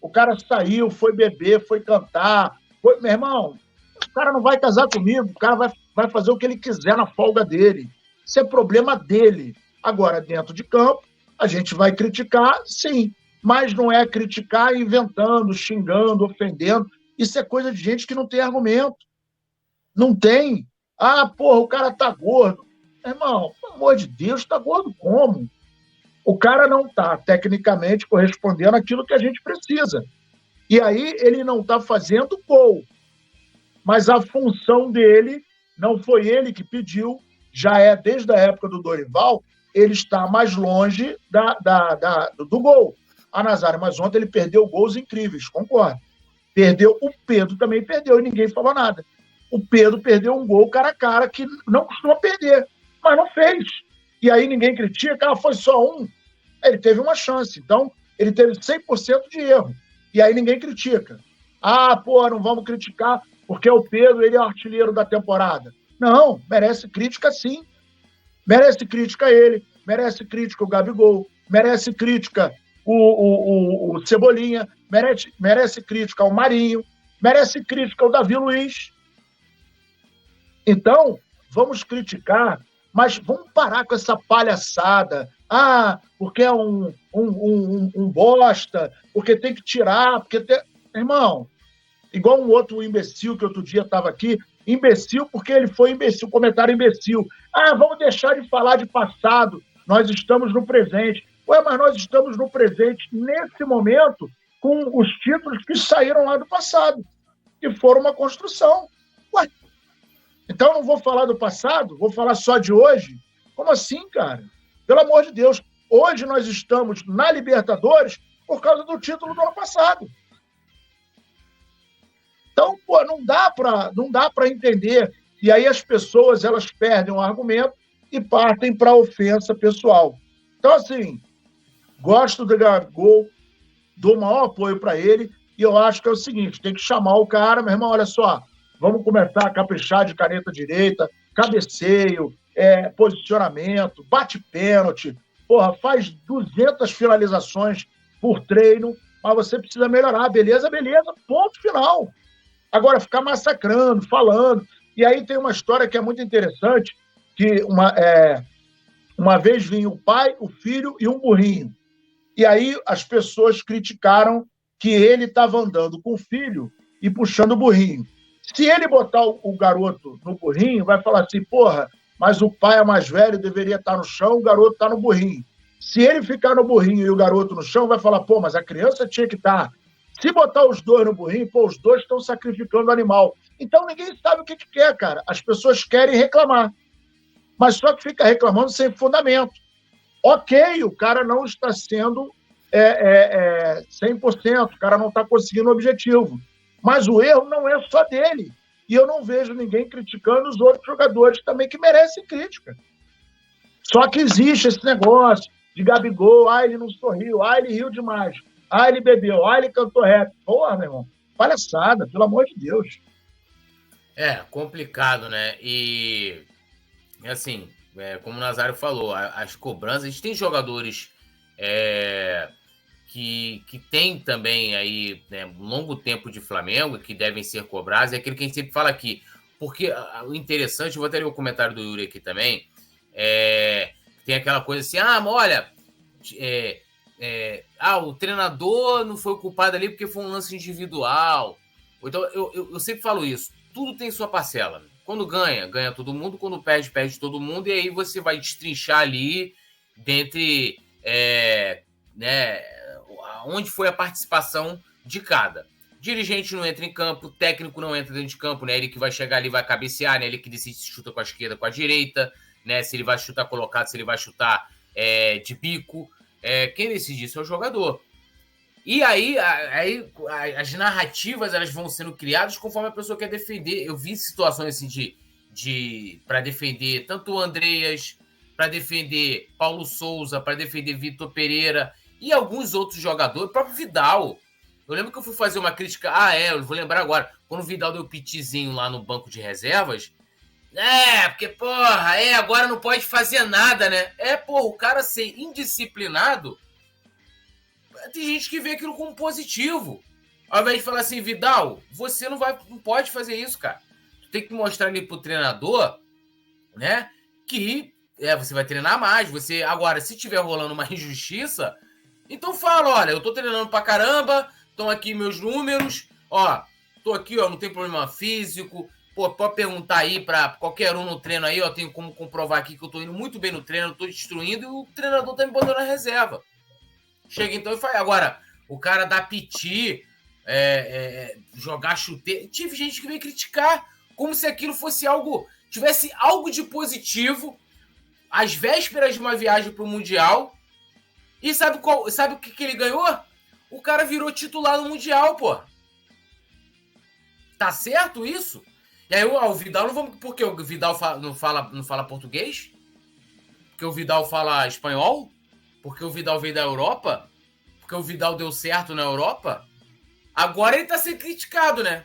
[SPEAKER 3] O cara saiu, foi beber, foi cantar. Meu irmão, o cara não vai casar comigo, o cara vai fazer o que ele quiser na folga dele. Isso é problema dele. Agora, dentro de campo, a gente vai criticar, sim, mas não é criticar inventando, xingando, ofendendo. Isso é coisa de gente que não tem argumento. Não tem. O cara tá gordo. Irmão, pelo amor de Deus, tá gordo como? O cara não tá, tecnicamente, correspondendo àquilo que a gente precisa. E aí ele não tá fazendo gol. Mas a função dele, não foi ele que pediu, já é desde a época do Dorival, ele está mais longe do gol. Nazário, mas ontem ele perdeu gols incríveis, concordo. Perdeu, o Pedro também perdeu e ninguém falou nada. O Pedro perdeu um gol cara a cara que não costuma perder, mas não fez. E aí ninguém critica, foi só um. Ele teve uma chance, então ele teve 100% de erro. E aí ninguém critica. Não vamos criticar porque o Pedro ele é o artilheiro da temporada. Não, merece crítica sim. Merece crítica ele, merece crítica o Gabigol, merece crítica o Cebolinha, merece crítica o Marinho, merece crítica o Davi Luiz. Então, vamos criticar, mas vamos parar com essa palhaçada. Porque é um bosta, porque tem que tirar, Irmão, igual um outro imbecil que outro dia estava aqui, imbecil porque ele foi imbecil, comentário imbecil. Vamos deixar de falar de passado, nós estamos no presente. Mas nós estamos no presente, nesse momento, com os títulos que saíram lá do passado, que foram uma construção. Então não vou falar do passado, vou falar só de hoje? Como assim, cara? Pelo amor de Deus, hoje nós estamos na Libertadores por causa do título do ano passado. Então, não dá para entender. E aí as pessoas, elas perdem o argumento e partem para a ofensa pessoal. Então, assim, gosto do Gabigol, dou o maior apoio para ele, e eu acho que é o seguinte, tem que chamar o cara, meu irmão, olha só, vamos começar a caprichar de caneta direita, cabeceio, posicionamento, bate pênalti, porra, faz 200 finalizações por treino, mas você precisa melhorar, beleza, ponto final. Agora, ficar massacrando, falando. E aí tem uma história que é muito interessante, que uma vez vinha o pai, o filho e um burrinho. E aí as pessoas criticaram que ele estava andando com o filho e puxando o burrinho. Se ele botar o garoto no burrinho, vai falar assim, porra, mas o pai é mais velho, deveria estar no chão, o garoto está no burrinho. Se ele ficar no burrinho e o garoto no chão, vai falar, pô, mas a criança tinha que estar. Se botar os dois no burrinho, pô, os dois estão sacrificando o animal. Então ninguém sabe o que quer, cara. As pessoas querem reclamar, mas só que fica reclamando sem fundamento. Ok, o cara não está sendo 100%, o cara não está conseguindo o objetivo. Mas o erro não é só dele. E eu não vejo ninguém criticando os outros jogadores também que merecem crítica. Só que existe esse negócio de Gabigol, ele não sorriu, ele riu demais, ele bebeu, ele cantou rap. Porra, meu irmão, palhaçada, pelo amor de Deus.
[SPEAKER 2] Complicado, né? E, assim, como o Nazário falou, as cobranças, a gente tem jogadores que tem também aí, né, um longo tempo de Flamengo, que devem ser cobrados, é aquilo que a gente sempre fala aqui. Porque o interessante, eu vou até ler o comentário do Yuri aqui também, tem aquela coisa assim, olha, o treinador não foi culpado ali porque foi um lance individual. Então, eu sempre falo isso, tudo tem sua parcela. Quando ganha todo mundo, quando perde todo mundo, e aí você vai destrinchar ali dentre onde foi a participação de cada. Dirigente não entra em campo, técnico não entra dentro de campo, né? Ele que vai chegar ali vai cabecear, né? Ele que decide se chuta com a esquerda, com a direita, né? Se ele vai chutar colocado, se ele vai chutar de bico. Quem decide isso é o jogador. E aí as narrativas elas vão sendo criadas conforme a pessoa quer defender. Eu vi situações assim para defender tanto o Andreas, para defender Paulo Souza, para defender Vitor Pereira e alguns outros jogadores, o próprio Vidal. Eu lembro que eu fui fazer uma crítica, eu vou lembrar agora, quando o Vidal deu o pitizinho lá no banco de reservas, porque, porra, agora não pode fazer nada, né? O cara ser indisciplinado, tem gente que vê aquilo como positivo. Ao invés de falar assim, Vidal, você não pode fazer isso, cara. Tu tem que mostrar ali pro treinador, né, que você vai treinar mais. Agora, se tiver rolando uma injustiça, então fala, olha, eu tô treinando pra caramba, estão aqui meus números, tô aqui, não tem problema físico, pode perguntar aí pra qualquer um no treino aí, tenho como comprovar aqui que eu tô indo muito bem no treino, eu tô destruindo e o treinador tá me botando na reserva. Chega então e fala, agora, o cara dá piti, jogar chuteiro, tive gente que veio criticar, como se aquilo tivesse algo de positivo, às vésperas de uma viagem pro Mundial. E sabe o que ele ganhou? O cara virou titular no Mundial, pô. Tá certo isso? E aí o Vidal não vamos... Por que o Vidal não fala português? Porque o Vidal fala espanhol? Porque o Vidal veio da Europa? Porque o Vidal deu certo na Europa? Agora ele tá sendo criticado, né?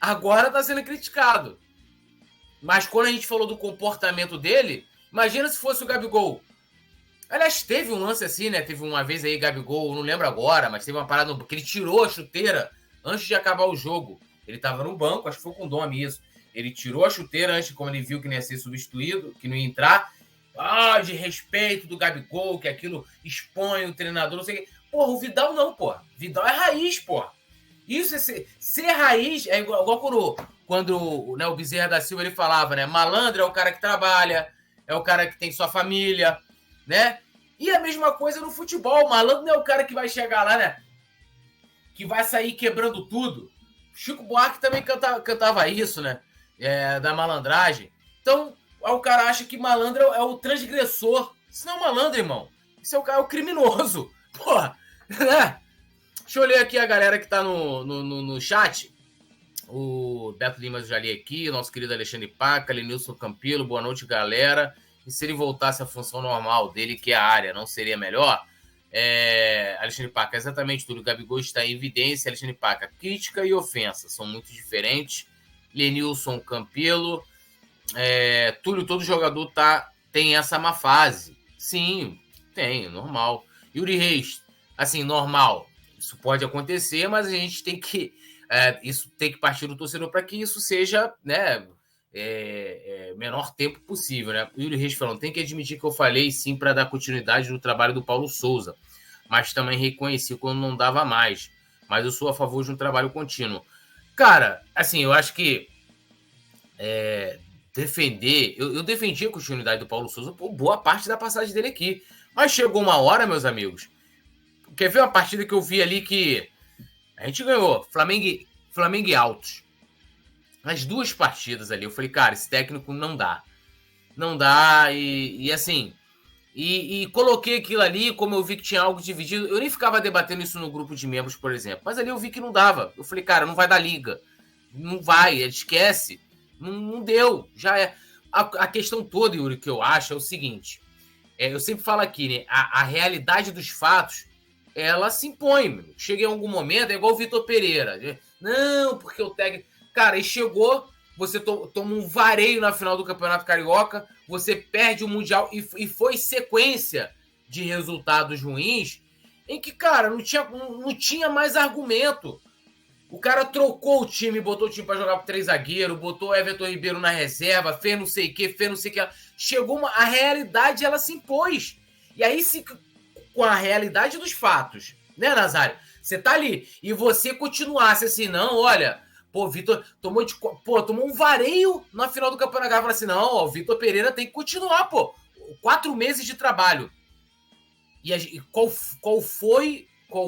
[SPEAKER 2] Agora tá sendo criticado. Mas quando a gente falou do comportamento dele, imagina se fosse o Gabigol. Aliás, teve um lance assim, né? Teve uma vez aí, Gabigol, não lembro agora, mas teve uma parada que ele tirou a chuteira antes de acabar o jogo. Ele tava no banco, acho que foi com o Dom isso. Ele tirou a chuteira antes, como ele viu que não ia ser substituído, que não ia entrar. De respeito do Gabigol, que aquilo expõe o treinador, não sei o quê. Porra, o Vidal não, porra. Vidal é raiz, porra. Isso é ser raiz, é igual quando né, o Bezerra da Silva ele falava, né? Malandro é o cara que trabalha, é o cara que tem sua família, né? E a mesma coisa no futebol. O malandro não é o cara que vai chegar lá, né? Que vai sair quebrando tudo. Chico Buarque também cantava isso, né? Da malandragem. Então, o cara acha que malandro é o transgressor. Isso não é um malandro, irmão. Isso é o criminoso. Porra, né? Deixa eu ler aqui a galera que tá no chat. O Beto Lima eu já li aqui, o nosso querido Alexandre Paca, Lenilson Campilo, boa noite, galera. E se ele voltasse à função normal dele, que é a área, não seria melhor? Alexandre Paca, exatamente tudo. O Gabigol está em evidência. Alexandre Paca, crítica e ofensa são muito diferentes. Lenilson, Campelo, Túlio, todo jogador tem essa má fase. Sim, tem, normal. Yuri Reis, assim, normal. Isso pode acontecer, mas a gente tem que... isso tem que partir do torcedor para que isso seja, né, menor tempo possível, né? Yuri Reis falando, tem que admitir que eu falei sim para dar continuidade no trabalho do Paulo Souza, mas também reconheci quando não dava mais. Mas eu sou a favor de um trabalho contínuo. Cara, assim, eu acho que defender... Eu defendi a continuidade do Paulo Souza por boa parte da passagem dele aqui. Mas chegou uma hora, meus amigos... Quer ver uma partida que eu vi ali que a gente ganhou? Flamengo e Altos. As 2 partidas ali, eu falei, cara, esse técnico não dá. Não dá, e assim... E coloquei aquilo ali, como eu vi que tinha algo dividido. Eu nem ficava debatendo isso no grupo de membros, por exemplo. Mas ali eu vi que não dava. Eu falei, cara, não vai dar liga. Não vai, esquece. Não deu, já é. A questão toda, Yuri, que eu acho é o seguinte. Eu sempre falo aqui, né? A realidade dos fatos, ela se impõe. Meu. Chega em algum momento, é igual o Vitor Pereira. Não, porque o técnico... Cara, aí chegou, você toma um vareio na final do Campeonato Carioca, você perde o Mundial e foi sequência de resultados ruins em que, cara, não tinha mais argumento. O cara trocou o time, botou o time para jogar com 3 zagueiros, botou o Everton Ribeiro na reserva, fez não sei o que. Chegou a realidade, ela se impôs. E aí, com a realidade dos fatos, né, Nazário? Você tá ali e você continuasse assim, não, olha... Pô, Vitor tomou um vareio na final do Campeonato Carioca. Falou assim, não, ó, o Vitor Pereira tem que continuar, pô. 4 meses de trabalho. E qual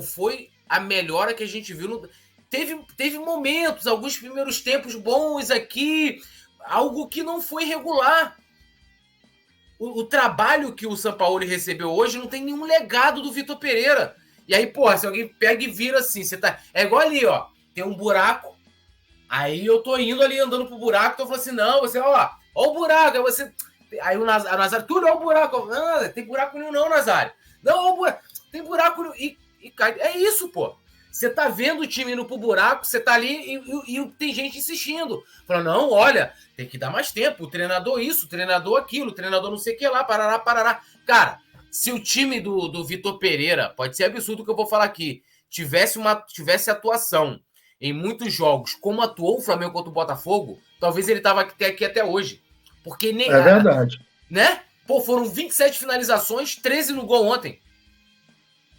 [SPEAKER 2] foi a melhora que a gente viu? Teve momentos, alguns primeiros tempos bons aqui, algo que não foi regular. O trabalho que o Sampaoli recebeu hoje não tem nenhum legado do Vitor Pereira. E aí, porra, se alguém pega e vira assim, você tá... É igual ali, ó, tem um buraco. Aí eu tô indo ali, andando pro buraco, tô falando assim, não, você, ó o buraco, aí você... Aí o Nazário, tudo é o buraco. Não, tem buraco nenhum não, Nazário. Não, tem buraco e cai. É isso, pô. Você tá vendo o time indo pro buraco, você tá ali e tem gente insistindo. Falando, não, olha, tem que dar mais tempo, o treinador isso, o treinador aquilo, o treinador não sei o que lá, parará. Cara, se o time do Vitor Pereira, pode ser absurdo o que eu vou falar aqui, tivesse atuação em muitos jogos, como atuou o Flamengo contra o Botafogo, talvez ele tava aqui até hoje. Porque nem...
[SPEAKER 3] É verdade.
[SPEAKER 2] Né? Pô, foram 27 finalizações, 13 no gol ontem.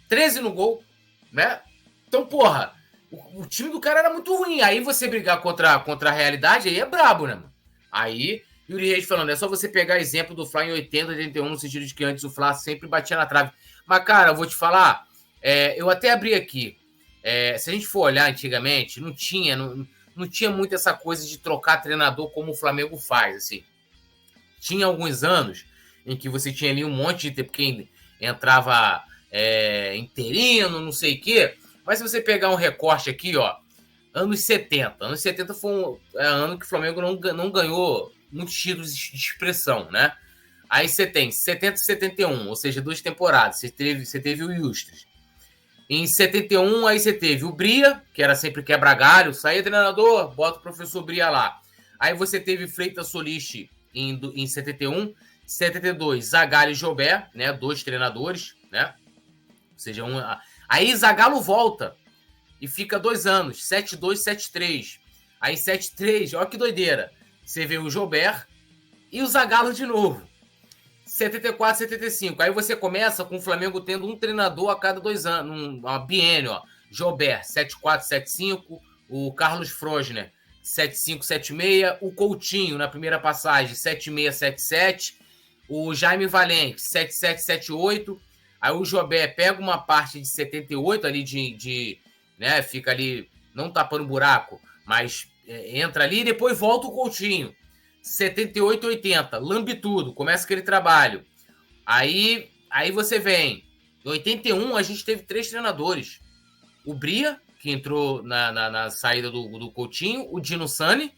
[SPEAKER 2] 13 no gol, né? Então, porra, o time do cara era muito ruim. Aí você brigar contra a realidade, aí é brabo, né, mano? Aí, Yuri Reis falando, é só você pegar exemplo do Fla em 80, 81, no sentido de que antes o Fla sempre batia na trave. Mas, cara, eu vou te falar, eu até abri aqui. Se a gente for olhar antigamente, não tinha muito essa coisa de trocar treinador como o Flamengo faz, assim. Tinha alguns anos em que você tinha ali um monte de tempo que entrava interino, não sei o quê. Mas se você pegar um recorte aqui, ó, anos 70. Anos 70 foi um ano que o Flamengo não ganhou muitos títulos de expressão, né? Aí você tem 70 e 71, ou seja, 2 temporadas. Você teve o Justus. Em 71, aí você teve o Bria, que era sempre quebra-galho, saía treinador, bota o professor Bria lá. Aí você teve Freitas Solis em 71, 72, Zagallo e Jobert, né? 2 treinadores, né? Ou seja, aí Zagallo volta e fica 2 anos, 7-2, 7-3. Aí 7-3, olha que doideira. Você vê o Jobert e o Zagallo de novo. 74, 75. Aí você começa com o Flamengo tendo um treinador a cada 2 anos, uma biênio, ó. Jobert, 7-4, 7-5. O Carlos Frosner, 7-5, 7-6. O Coutinho, na primeira passagem, 7-6, 7-7. O Jaime Valente, 7-7, 7-8. Aí o Jobert pega uma parte de 78 ali né, fica ali, não tapando buraco, mas entra ali e depois volta o Coutinho. 78, 80, lambe tudo, começa aquele trabalho. Aí você vem. Em 81, a gente teve 3 treinadores. O Bria, que entrou na saída do Coutinho, o Dino Sani,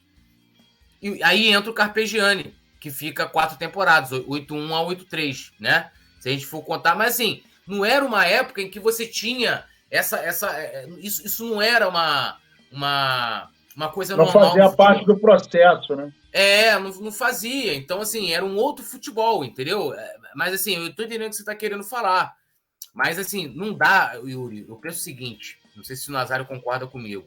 [SPEAKER 2] e aí entra o Carpegiani, que fica 4 temporadas, 8-1 a 8-3, né? Se a gente for contar, mas assim, não era uma época em que você tinha isso não era uma uma coisa
[SPEAKER 3] não
[SPEAKER 2] normal.
[SPEAKER 3] Não fazia parte do processo, né?
[SPEAKER 2] Não fazia. Então, assim, era um outro futebol, entendeu? Mas, assim, eu tô entendendo o que você tá querendo falar. Mas, assim, não dá, Yuri, eu penso o seguinte, não sei se o Nazário concorda comigo,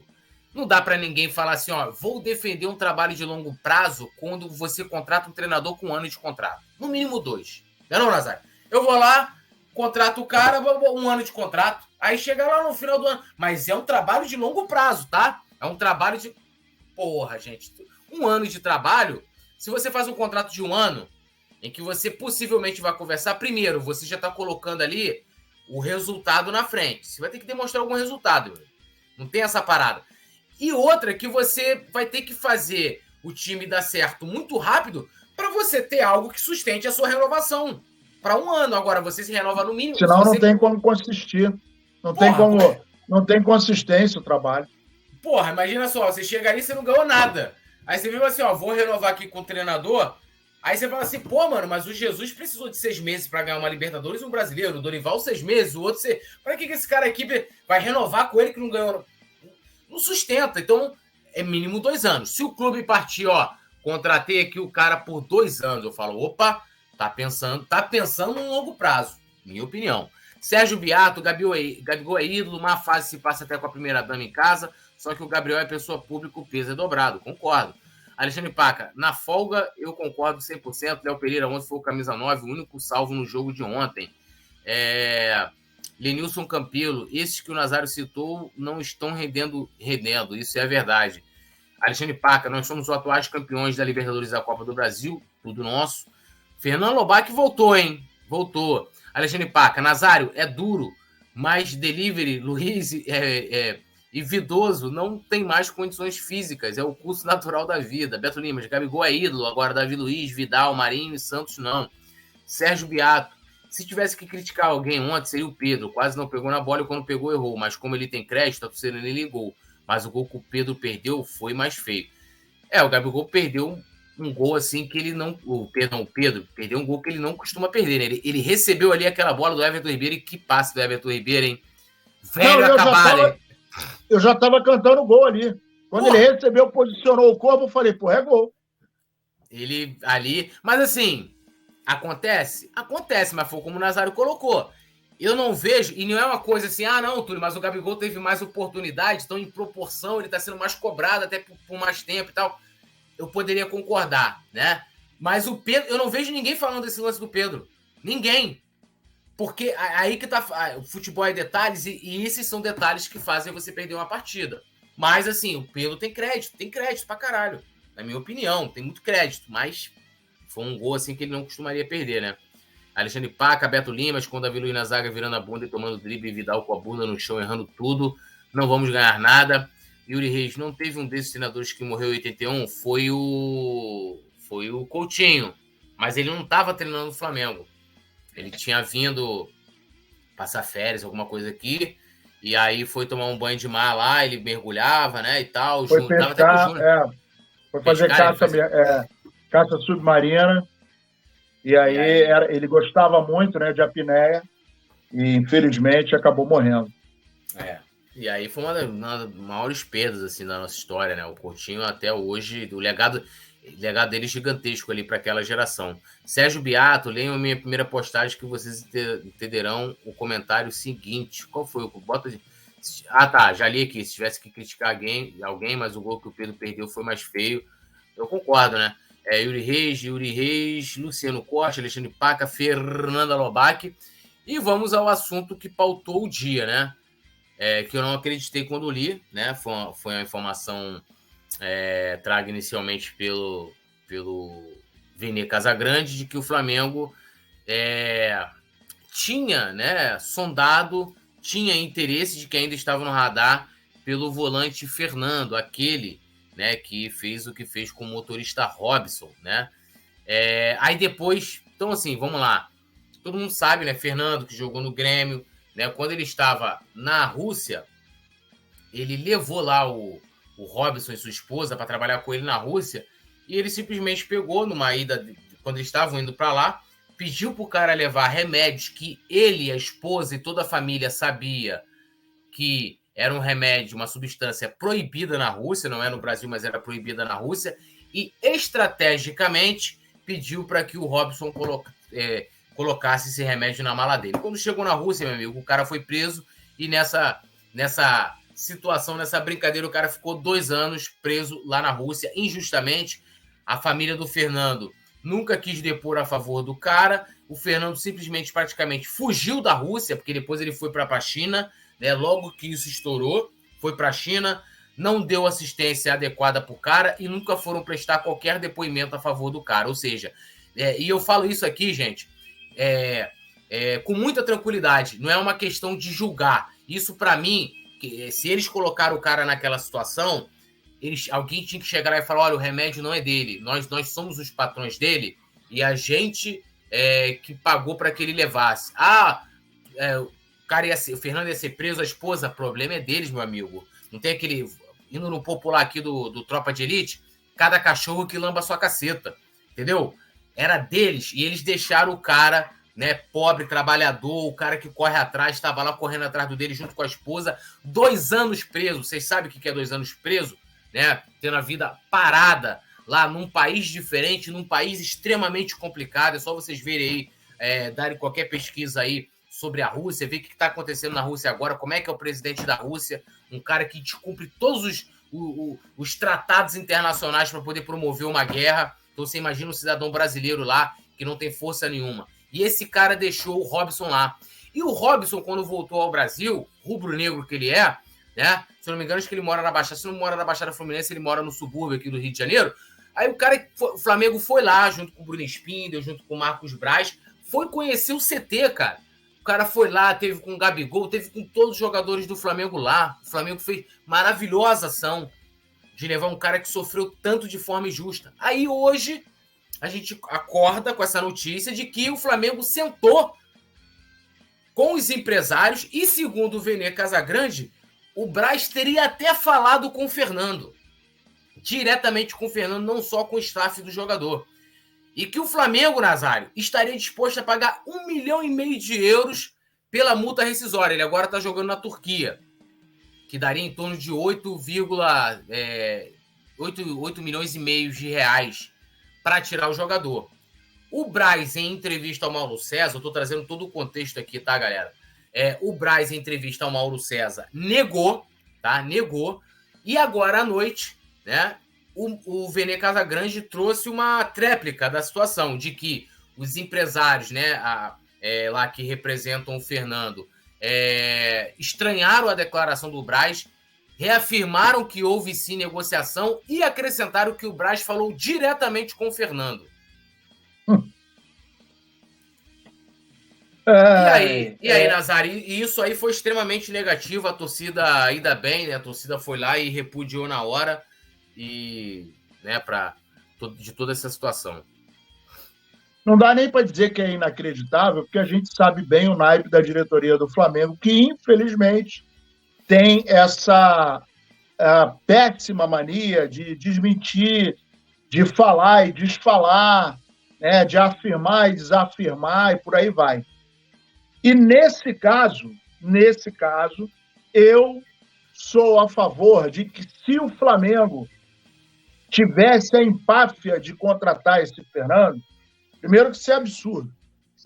[SPEAKER 2] não dá para ninguém falar assim, ó, vou defender um trabalho de longo prazo quando você contrata um treinador com 1 ano de contrato. No mínimo 2. Não, Nazário? Eu vou lá, contrato o cara, 1 ano de contrato, aí chega lá no final do ano. Mas é um trabalho de longo prazo, tá? É um trabalho de... Porra, gente. 1 ano de trabalho, se você faz um contrato de 1 ano, em que você possivelmente vai conversar, primeiro, você já tá colocando ali o resultado na frente. Você vai ter que demonstrar algum resultado. Não tem essa parada. E outra que você vai ter que fazer o time dar certo muito rápido para você ter algo que sustente a sua renovação. Para 1 ano. Agora, você se renova no mínimo.
[SPEAKER 3] Senão
[SPEAKER 2] você...
[SPEAKER 3] não tem como consistir. Não tem consistência o trabalho.
[SPEAKER 2] Porra, imagina só, você chega ali e você não ganhou nada. Aí você viu assim, ó, vou renovar aqui com o treinador. Aí você fala assim, pô, mano, mas o Jesus precisou de 6 meses para ganhar uma Libertadores e um Brasileiro. O Dorival 6 meses, o outro... Para que esse cara aqui vai renovar com ele que não ganhou? Não sustenta. Então, é mínimo 2 anos. Se o clube partir, ó, contratei aqui o cara por 2 anos, eu falo, opa, tá pensando num longo prazo. Minha opinião. Sérgio Biato, Gabigol é ídolo, uma fase se passa até com a primeira dama em casa, só que o Gabriel é pessoa pública, o peso é dobrado. Concordo. Alexandre Paca, na folga eu concordo 100%. Léo Pereira ontem foi o camisa 9, o único salvo no jogo de ontem. Lenilson Campelo, esses que o Nazário citou não estão rendendo, isso é a verdade. Alexandre Paca, nós somos os atuais campeões da Libertadores da Copa do Brasil, tudo nosso. Fernando Lobac voltou, hein? Voltou. Alexandre Paca, Nazário, é duro, mas delivery, Luiz e Vidoso não tem mais condições físicas, é o curso natural da vida. Beto Lima, Gabigol é ídolo, agora Davi Luiz, Vidal, Marinho e Santos não. Sérgio Biato, se tivesse que criticar alguém ontem, seria o Pedro, quase não pegou na bola e quando pegou errou, mas como ele tem crédito, a torcida nem ligou. Mas o gol que o Pedro perdeu foi mais feio. O Gabigol perdeu um gol assim que ele não... O Pedro perdeu um gol que ele não costuma perder, né? Ele recebeu ali aquela bola do Everton Ribeiro e que passe do Everton Ribeiro, hein? Velho acabado, hein?
[SPEAKER 3] Eu já estava cantando gol ali. Quando ele recebeu, posicionou o corpo, eu falei, pô, é gol.
[SPEAKER 2] Ele ali... Mas assim, acontece? Acontece, mas foi como o Nazário colocou. Eu não vejo, e não é uma coisa assim, não, Túlio, mas o Gabigol teve mais oportunidade, então em proporção ele está sendo mais cobrado até por mais tempo e tal. Eu poderia concordar, né? Mas o Pedro, eu não vejo ninguém falando desse lance do Pedro. Ninguém. Porque aí que tá. O futebol é detalhes e esses são detalhes que fazem você perder uma partida. Mas, assim, o Pedro tem crédito pra caralho. Na minha opinião, tem muito crédito, mas foi um gol assim que ele não costumaria perder, né? Alexandre Paca, Beto Limas, com Davi Luiz na zaga virando a bunda e tomando drible, e Vidal com a bunda no chão, errando tudo. Não vamos ganhar nada. Yuri Reis, não teve um desses treinadores que morreu em 81? Foi o Coutinho. Mas ele não estava treinando o Flamengo. Ele tinha vindo passar férias, alguma coisa aqui, e aí foi tomar um banho de mar lá, ele mergulhava, né, e tal.
[SPEAKER 3] Foi pescar, foi fazer caça submarina, e aí ele gostava muito, né, de apneia, e infelizmente acabou morrendo.
[SPEAKER 2] E aí foi uma das maiores perdas assim, da nossa história, né, o Coutinho até hoje, o legado dele gigantesco ali para aquela geração. Sérgio Biato, leiam a minha primeira postagem que vocês entenderão o comentário seguinte. Qual foi? Bota... tá, já li aqui. Se tivesse que criticar alguém, mas o gol que o Pedro perdeu foi mais feio. Eu concordo, né? Yuri Reis, Luciano Costa, Alexandre Paca, Fernanda Lobac. E vamos ao assunto que pautou o dia, né? Que eu não acreditei quando li, né? Foi uma informação... traga inicialmente pelo Vini Casagrande, de que o Flamengo tinha, né, sondado, tinha interesse, de que ainda estava no radar pelo volante Fernando, aquele, né, que fez o que fez com o motorista Robson, né? Aí depois, então assim, vamos lá, todo mundo sabe, né, Fernando, que jogou no Grêmio, né, quando ele estava na Rússia, ele levou lá o Robson e sua esposa para trabalhar com ele na Rússia, e ele simplesmente pegou numa ida, quando eles estavam indo para lá, pediu para o cara levar remédios que ele, a esposa e toda a família sabia que era um remédio, uma substância proibida na Rússia, não é no Brasil, mas era proibida na Rússia, e estrategicamente pediu para que o Robson colocasse esse remédio na mala dele. Quando chegou na Rússia, meu amigo, o cara foi preso e nessa situação, nessa brincadeira, o cara ficou 2 anos preso lá na Rússia, injustamente. A família do Fernando nunca quis depor a favor do cara. O Fernando simplesmente, praticamente, fugiu da Rússia, porque depois ele foi para a China, né? Logo que isso estourou, foi para a China, não deu assistência adequada para o cara e nunca foram prestar qualquer depoimento a favor do cara. Ou seja, e eu falo isso aqui, gente, com muita tranquilidade. Não é uma questão de julgar. Isso, para mim, se eles colocaram o cara naquela situação, alguém tinha que chegar lá e falar, olha, o remédio não é dele, nós somos os patrões dele e a gente que pagou para que ele levasse. O Fernando ia ser preso, a esposa, o problema é deles, meu amigo. Não tem aquele, indo no popular aqui do Tropa de Elite, cada cachorro que lamba a sua caceta, entendeu? Era deles e eles deixaram o cara, né, pobre, trabalhador, o cara que corre atrás, estava lá correndo atrás dele junto com a esposa, 2 anos preso. Vocês sabem o que é 2 anos preso? Né? Tendo a vida parada lá num país diferente, num país extremamente complicado. É só vocês verem aí, darem qualquer pesquisa aí sobre a Rússia, ver o que está acontecendo na Rússia agora, como é que é o presidente da Rússia, um cara que descumpre todos os tratados internacionais para poder promover uma guerra. Então você imagina um cidadão brasileiro lá que não tem força nenhuma. E esse cara deixou o Robson lá. E o Robson, quando voltou ao Brasil, rubro-negro que ele é, né? Se eu não me engano, acho que ele mora na Baixada. Se não mora na Baixada Fluminense, ele mora no subúrbio aqui do Rio de Janeiro. Aí o Flamengo foi lá, junto com o Bruno Spindel, junto com o Marcos Braz, foi conhecer o CT, cara. O cara foi lá, teve com o Gabigol, teve com todos os jogadores do Flamengo lá. O Flamengo fez maravilhosa ação de levar um cara que sofreu tanto de forma injusta. Aí hoje a gente acorda com essa notícia de que o Flamengo sentou com os empresários e, segundo o Vene Casagrande, o Braz teria até falado com o Fernando, diretamente com o Fernando, não só com o staff do jogador. E que o Flamengo, Nazário, estaria disposto a pagar 1,5 milhão de euros pela multa rescisória. Ele agora está jogando na Turquia, que daria em torno de 8 milhões e meio de reais para tirar o jogador. O Braz, em entrevista ao Mauro César, eu estou trazendo todo o contexto aqui, tá, galera? O Braz, em entrevista ao Mauro César, negou, tá? Negou. E agora à noite, né, o Vene Casagrande trouxe uma tréplica da situação, de que os empresários, né, lá que representam o Fernando, estranharam a declaração do Braz, reafirmaram que houve sim negociação e acrescentaram que o Braz falou diretamente com o Fernando. E aí, Nazário, e isso aí foi extremamente negativo, a torcida ainda bem, né? A torcida foi lá e repudiou na hora e, né, de toda essa situação.
[SPEAKER 3] Não dá nem para dizer que é inacreditável, porque a gente sabe bem o naipe da diretoria do Flamengo, que infelizmente tem essa péssima mania de desmentir, de falar e desfalar, né, de afirmar e desafirmar e por aí vai. E nesse caso, eu sou a favor de que, se o Flamengo tivesse a empáfia de contratar esse Fernando, primeiro que isso é absurdo,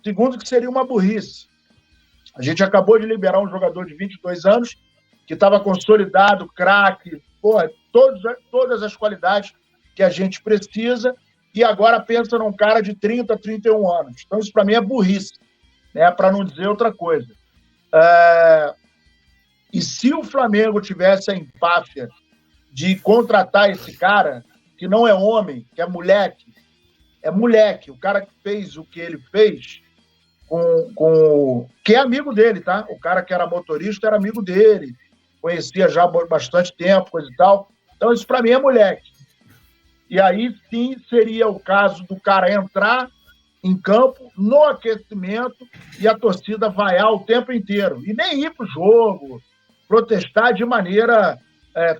[SPEAKER 3] segundo que seria uma burrice. A gente acabou de liberar um jogador de 22 anos que estava consolidado, craque, todas as qualidades que a gente precisa, e agora pensa num cara de 30, 31 anos. Então isso para mim é burrice, né, para não dizer outra coisa. E se o Flamengo tivesse a empáfia de contratar esse cara, que não é homem, que é moleque, o cara que fez o que ele fez, que é amigo dele, tá? O cara que era motorista era amigo dele, conhecia já há bastante tempo, coisa e tal. Então isso para mim é moleque. E aí sim seria o caso do cara entrar em campo, no aquecimento, e a torcida vaiar o tempo inteiro. E nem ir para o jogo, protestar de maneira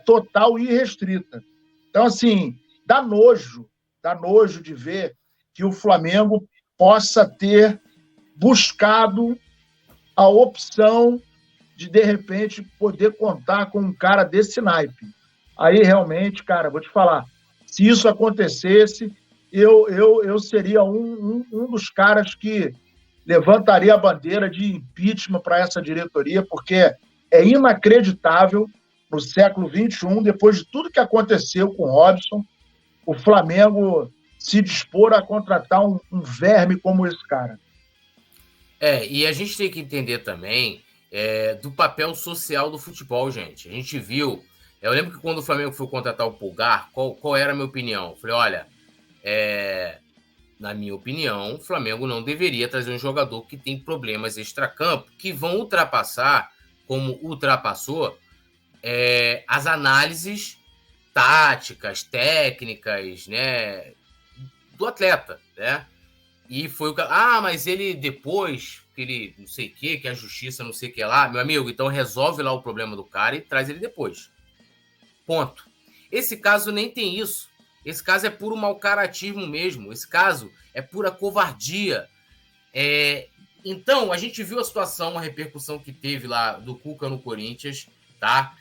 [SPEAKER 3] total e irrestrita. Então, assim, dá nojo de ver que o Flamengo possa ter buscado a opção de repente, poder contar com um cara desse naipe. Aí, realmente, cara, vou te falar, se isso acontecesse, eu seria um dos caras que levantaria a bandeira de impeachment para essa diretoria, porque é inacreditável, no século XXI, depois de tudo que aconteceu com o Robson, o Flamengo se dispor a contratar um verme como esse cara.
[SPEAKER 2] E a gente tem que entender também do papel social do futebol, gente. A gente viu... Eu lembro que quando o Flamengo foi contratar o Pulgar, qual era a minha opinião? Eu falei, olha, na minha opinião, o Flamengo não deveria trazer um jogador que tem problemas extracampo, que vão ultrapassar, como ultrapassou, as análises táticas, técnicas, né, do atleta, né? E foi o... mas ele depois, que ele não sei o que a justiça não sei o que lá, meu amigo, então resolve lá o problema do cara e traz ele depois. Ponto. Esse caso nem tem isso. Esse caso é puro mau-caratismo mesmo. Esse caso é pura covardia. Então, a gente viu a situação, a repercussão que teve lá do Cuca no Corinthians, tá?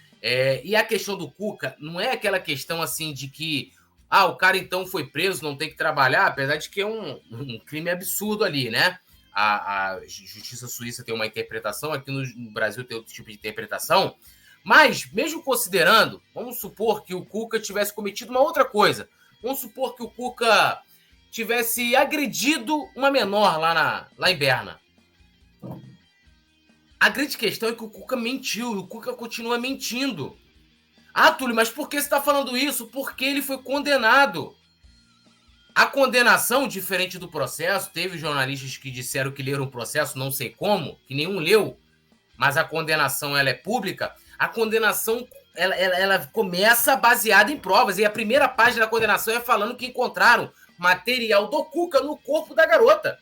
[SPEAKER 2] E a questão do Cuca não é aquela questão assim de que o cara então foi preso, não tem que trabalhar, apesar de que é um crime absurdo ali, né? A justiça suíça tem uma interpretação, aqui no Brasil tem outro tipo de interpretação, mas mesmo considerando, vamos supor que o Cuca tivesse cometido uma outra coisa, vamos supor que o Cuca tivesse agredido uma menor lá em Berna. A grande questão é que o Cuca mentiu, o Cuca continua mentindo. Túlio, mas por que você está falando isso? Porque ele foi condenado. A condenação, diferente do processo, teve jornalistas que disseram que leram o processo, não sei como, que nenhum leu, mas a condenação ela é pública. A condenação ela começa baseada em provas, e a primeira página da condenação é falando que encontraram material do Cuca no corpo da garota.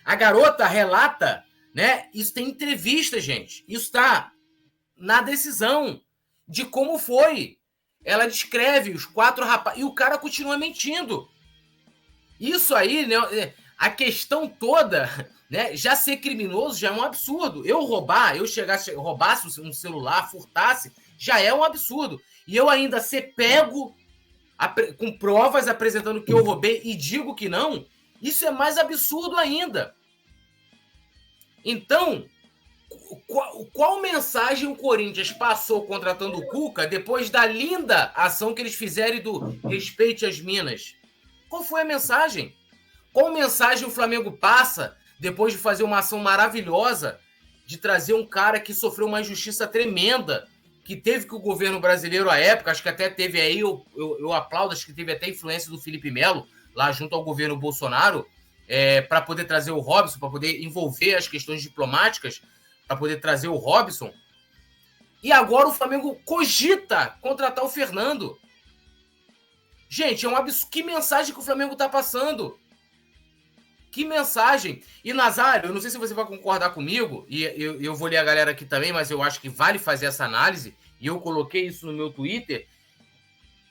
[SPEAKER 2] A garota relata, né? Isso tem entrevista, gente. Isso está na decisão de como foi. Ela descreve os 4 rapazes e o cara continua mentindo. Isso aí, né? A questão toda, né? Já ser criminoso já é um absurdo. Eu roubasse um celular, furtasse, já é um absurdo. E eu ainda ser pego com provas apresentando que eu roubei e digo que não, isso é mais absurdo ainda. Então, qual mensagem o Corinthians passou contratando o Cuca depois da linda ação que eles fizeram do respeite as minas? Qual foi a mensagem? Qual mensagem o Flamengo passa depois de fazer uma ação maravilhosa de trazer um cara que sofreu uma injustiça tremenda, que teve que o governo brasileiro à época, acho que até teve aí, eu aplaudo, acho que teve até influência do Felipe Melo, lá junto ao governo Bolsonaro, para poder trazer o Robson, para poder envolver as questões diplomáticas, para poder trazer o Robson. E agora o Flamengo cogita contratar o Fernando. Gente, é um absurdo. Que mensagem que o Flamengo está passando? Que mensagem? E Nazário, eu não sei se você vai concordar comigo, e eu vou ler a galera aqui também, mas eu acho que vale fazer essa análise, e eu coloquei isso no meu Twitter,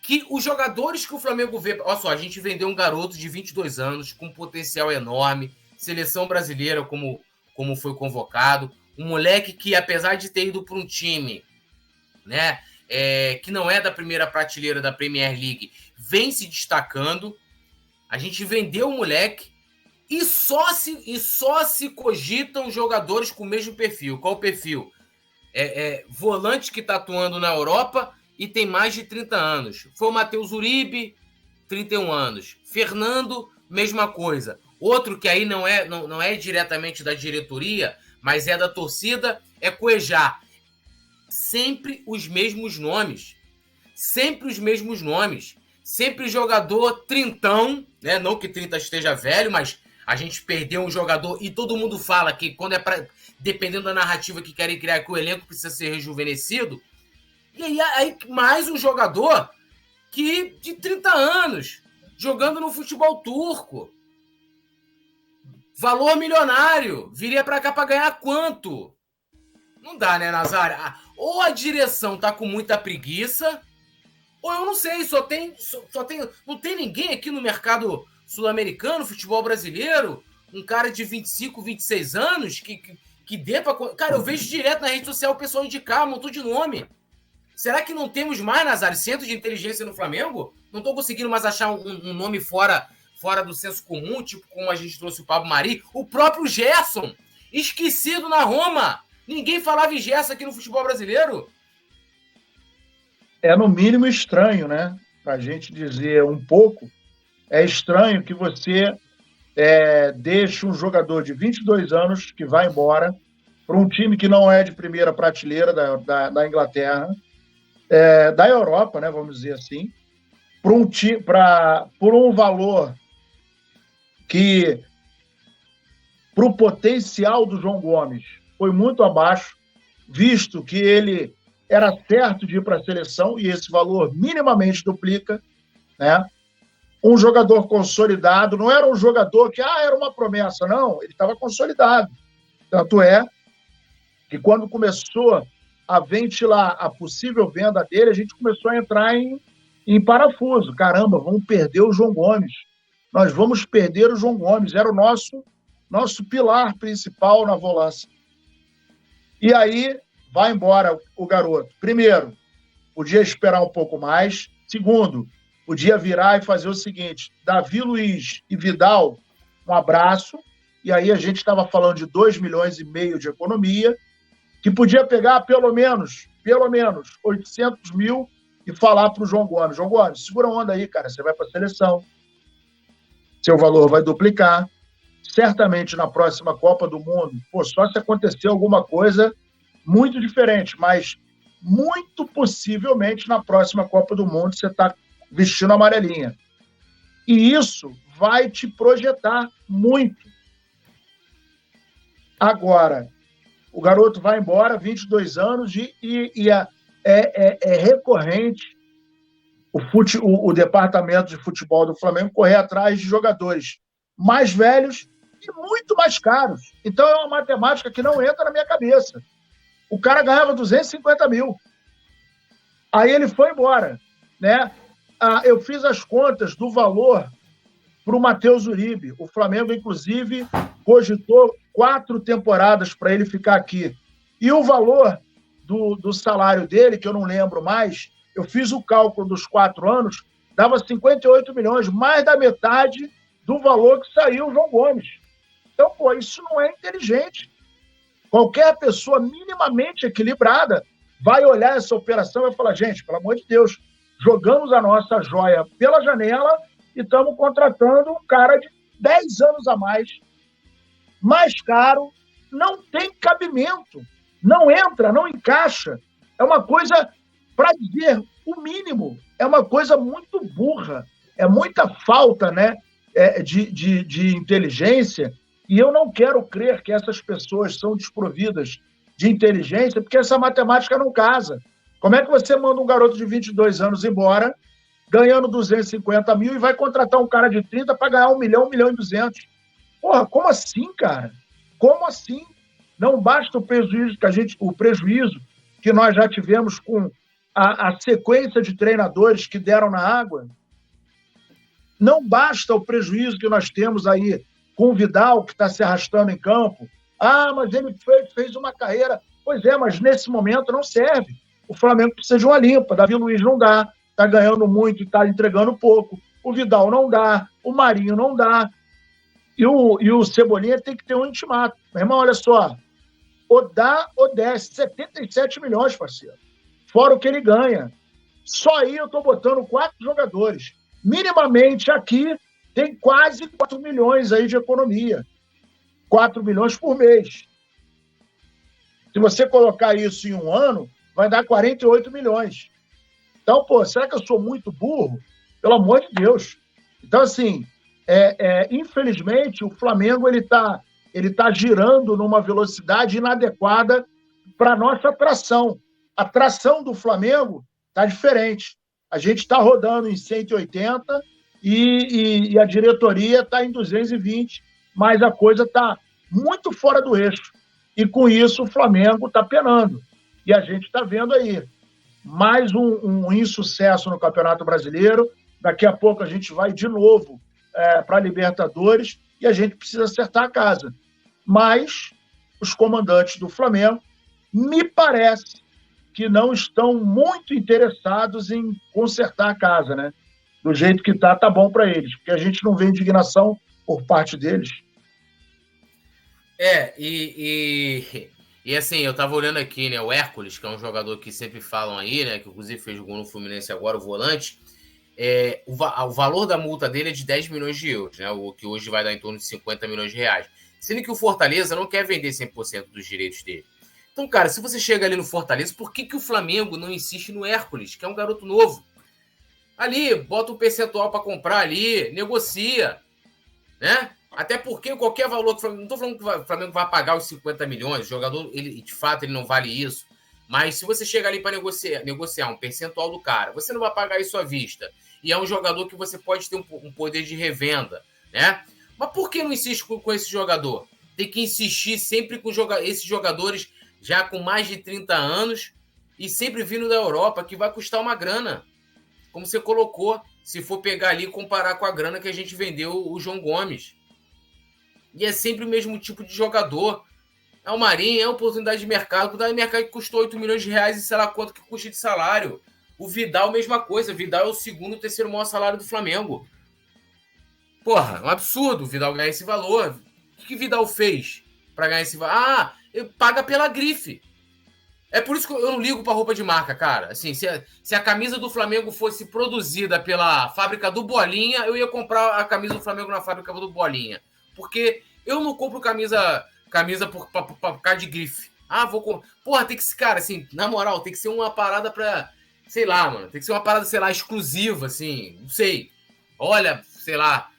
[SPEAKER 2] que os jogadores que o Flamengo vê... Olha só, a gente vendeu um garoto de 22 anos, com potencial enorme, seleção brasileira como foi convocado, um moleque que, apesar de ter ido para um time, né, que não é da primeira prateleira da Premier League, vem se destacando. A gente vendeu o moleque e só se cogitam jogadores com o mesmo perfil. Qual o perfil? Volante que está atuando na Europa e tem mais de 30 anos. Foi o Matheus Uribe, 31 anos. Fernando, mesma coisa. Outro que aí não é diretamente da diretoria, mas é da torcida, é Cuejá. Sempre os mesmos nomes. Sempre os mesmos nomes. Sempre jogador trintão, né? Não que 30 esteja velho, mas a gente perdeu um jogador e todo mundo fala que quando dependendo da narrativa que querem criar, que o elenco precisa ser rejuvenescido. E aí mais um jogador de 30 anos, jogando no futebol turco. Valor milionário. Viria para cá para ganhar quanto? Não dá, né, Nazário? Ou a direção tá com muita preguiça, ou eu não sei, não tem ninguém aqui no mercado sul-americano, futebol brasileiro, um cara de 25, 26 anos, que que dê pra... Cara, eu vejo direto na rede social o pessoal indicar, montou de nome. Será que não temos mais, Nazário, centro de inteligência no Flamengo? Não estou conseguindo mais achar um nome fora do senso comum, tipo como a gente trouxe o Pablo Mari. O próprio Gerson, esquecido na Roma. Ninguém falava em Gerson aqui no futebol brasileiro.
[SPEAKER 3] É no mínimo estranho, né? Para a gente dizer um pouco, é estranho que você deixe um jogador de 22 anos que vai embora para um time que não é de primeira prateleira da Inglaterra, da Europa, né, vamos dizer assim, por um valor que, para o potencial do João Gomes, foi muito abaixo, visto que ele era certo de ir para a seleção e esse valor minimamente duplica, né? Um jogador consolidado, não era um jogador que era uma promessa, não, ele estava consolidado. Tanto é que quando começou a ventilar a possível venda dele, a gente começou a entrar em parafuso. Caramba, vamos perder o João Gomes. Nós vamos perder o João Gomes. Era o nosso pilar principal na volância. E aí vai embora o garoto. Primeiro, podia esperar um pouco mais. Segundo, podia virar e fazer o seguinte: Davi Luiz e Vidal, um abraço. E aí a gente estava falando de 2,5 milhões de economia, que podia pegar pelo menos 800 mil e falar para o João Gomes: João Gomes, segura a onda aí, cara, você vai para a seleção, seu valor vai duplicar, certamente na próxima Copa do Mundo, só se acontecer alguma coisa muito diferente, mas muito possivelmente na próxima Copa do Mundo você está vestindo a amarelinha. E isso vai te projetar muito. Agora, o garoto vai embora, 22 anos, e é recorrente o departamento de futebol do Flamengo correr atrás de jogadores mais velhos e muito mais caros. Então é uma matemática que não entra na minha cabeça. O cara ganhava 250 mil. Aí ele foi embora, né? Eu fiz as contas do valor para o Matheus Uribe. O Flamengo, inclusive, cogitou 4 temporadas para ele ficar aqui. E o valor do salário dele, que eu não lembro mais, eu fiz o cálculo dos 4 anos, dava 58 milhões, mais da metade do valor que saiu o João Gomes. Então, isso não é inteligente. Qualquer pessoa minimamente equilibrada vai olhar essa operação e vai falar: gente, pelo amor de Deus, jogamos a nossa joia pela janela e estamos contratando um cara de 10 anos a mais caro, não tem cabimento, não entra, não encaixa. É uma coisa, para dizer o mínimo, é uma coisa muito burra, é muita falta, né, de inteligência, e eu não quero crer que essas pessoas são desprovidas de inteligência, porque essa matemática não casa. Como é que você manda um garoto de 22 anos embora, ganhando 250 mil, e vai contratar um cara de 30 para ganhar 1 milhão, 1 milhão e 200? Porra, como assim, cara? Como assim? Não basta o prejuízo que nós já tivemos com a sequência de treinadores que deram na água? Não basta o prejuízo que nós temos aí com o Vidal, que está se arrastando em campo. Mas ele fez uma carreira. Pois é, mas nesse momento não serve. O Flamengo precisa de uma limpa. Davi Luiz não dá, está ganhando muito e está entregando pouco. O Vidal não dá, o Marinho não dá. E o Cebolinha tem que ter um intimato. Meu irmão, olha só. Ou dá ou desce. 77 milhões, parceiro. Fora o que ele ganha. Só aí eu estou botando 4 jogadores. Minimamente aqui tem quase 4 milhões aí de economia. 4 milhões por mês. Se você colocar isso em um ano, vai dar 48 milhões. Então, será que eu sou muito burro? Pelo amor de Deus. Então, assim, infelizmente, o Flamengo ele tá girando numa velocidade inadequada para a nossa tração. A tração do Flamengo está diferente. A gente está rodando em 180 e a diretoria está em 220, mas a coisa está muito fora do eixo. E com isso o Flamengo está penando. E a gente está vendo aí mais um insucesso no Campeonato Brasileiro. Daqui a pouco a gente vai de novo para a Libertadores e a gente precisa acertar a casa. Mas os comandantes do Flamengo, me parece que não estão muito interessados em consertar a casa, né? Do jeito que tá bom para eles, porque a gente não vê indignação por parte deles.
[SPEAKER 2] E assim, eu tava olhando aqui, né, o Hércules, que é um jogador que sempre falam aí, né, que inclusive fez gol no Fluminense agora, o volante, o valor da multa dele é de 10 milhões de euros, né, o que hoje vai dar em torno de 50 milhões de reais. Sendo que o Fortaleza não quer vender 100% dos direitos dele. Então, cara, se você chega ali no Fortaleza, por que o Flamengo não insiste no Hércules, que é um garoto novo? Ali, bota um percentual para comprar ali, negocia, né? Até porque qualquer valor que o Flamengo... Não estou falando que o Flamengo vai pagar os 50 milhões, o jogador, de fato, ele não vale isso. Mas se você chega ali para negociar um percentual do cara, você não vai pagar isso à vista. E é um jogador que você pode ter um poder de revenda, né? Mas por que não insiste com esse jogador? Tem que insistir sempre com esses jogadores já com mais de 30 anos e sempre vindo da Europa, que vai custar uma grana. Como você colocou, se for pegar ali e comparar com a grana que a gente vendeu o João Gomes. E é sempre o mesmo tipo de jogador. É o Marinho, é a oportunidade de mercado. A oportunidade de mercado que custou 8 milhões de reais e sei lá quanto que custa de salário. O Vidal, mesma coisa. O Vidal é o segundo, terceiro maior salário do Flamengo. Porra, é um absurdo o Vidal ganhar esse valor. O que o Vidal fez para ganhar esse valor? Paga pela grife. É por isso que eu não ligo pra roupa de marca, cara. Assim, se a camisa do Flamengo fosse produzida pela fábrica do Bolinha, eu ia comprar a camisa do Flamengo na fábrica do Bolinha. Porque eu não compro camisa por causa de grife. Vou comprar. Porra, tem que ser, cara, assim, na moral, tem que ser uma parada pra... Sei lá, mano. Tem que ser uma parada, sei lá, exclusiva, assim. Não sei. Olha, sei lá.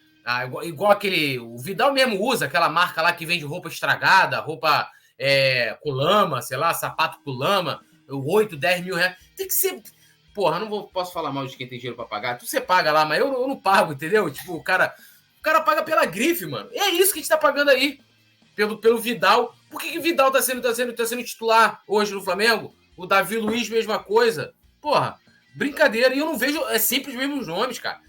[SPEAKER 2] Igual aquele... O Vidal mesmo usa aquela marca lá que vende roupa estragada, roupa... com lama, sei lá, sapato com lama, 8, 10 mil reais. Tem que ser... Porra, posso falar mal de quem tem dinheiro pra pagar. Você paga lá, mas eu não pago, entendeu? Tipo, o cara paga pela grife, mano. E é isso que a gente tá pagando aí. Pelo Vidal. Por que o Vidal tá sendo titular hoje no Flamengo? O Davi Luiz, mesma coisa. Porra, brincadeira. E eu não vejo... É sempre os mesmos nomes, cara.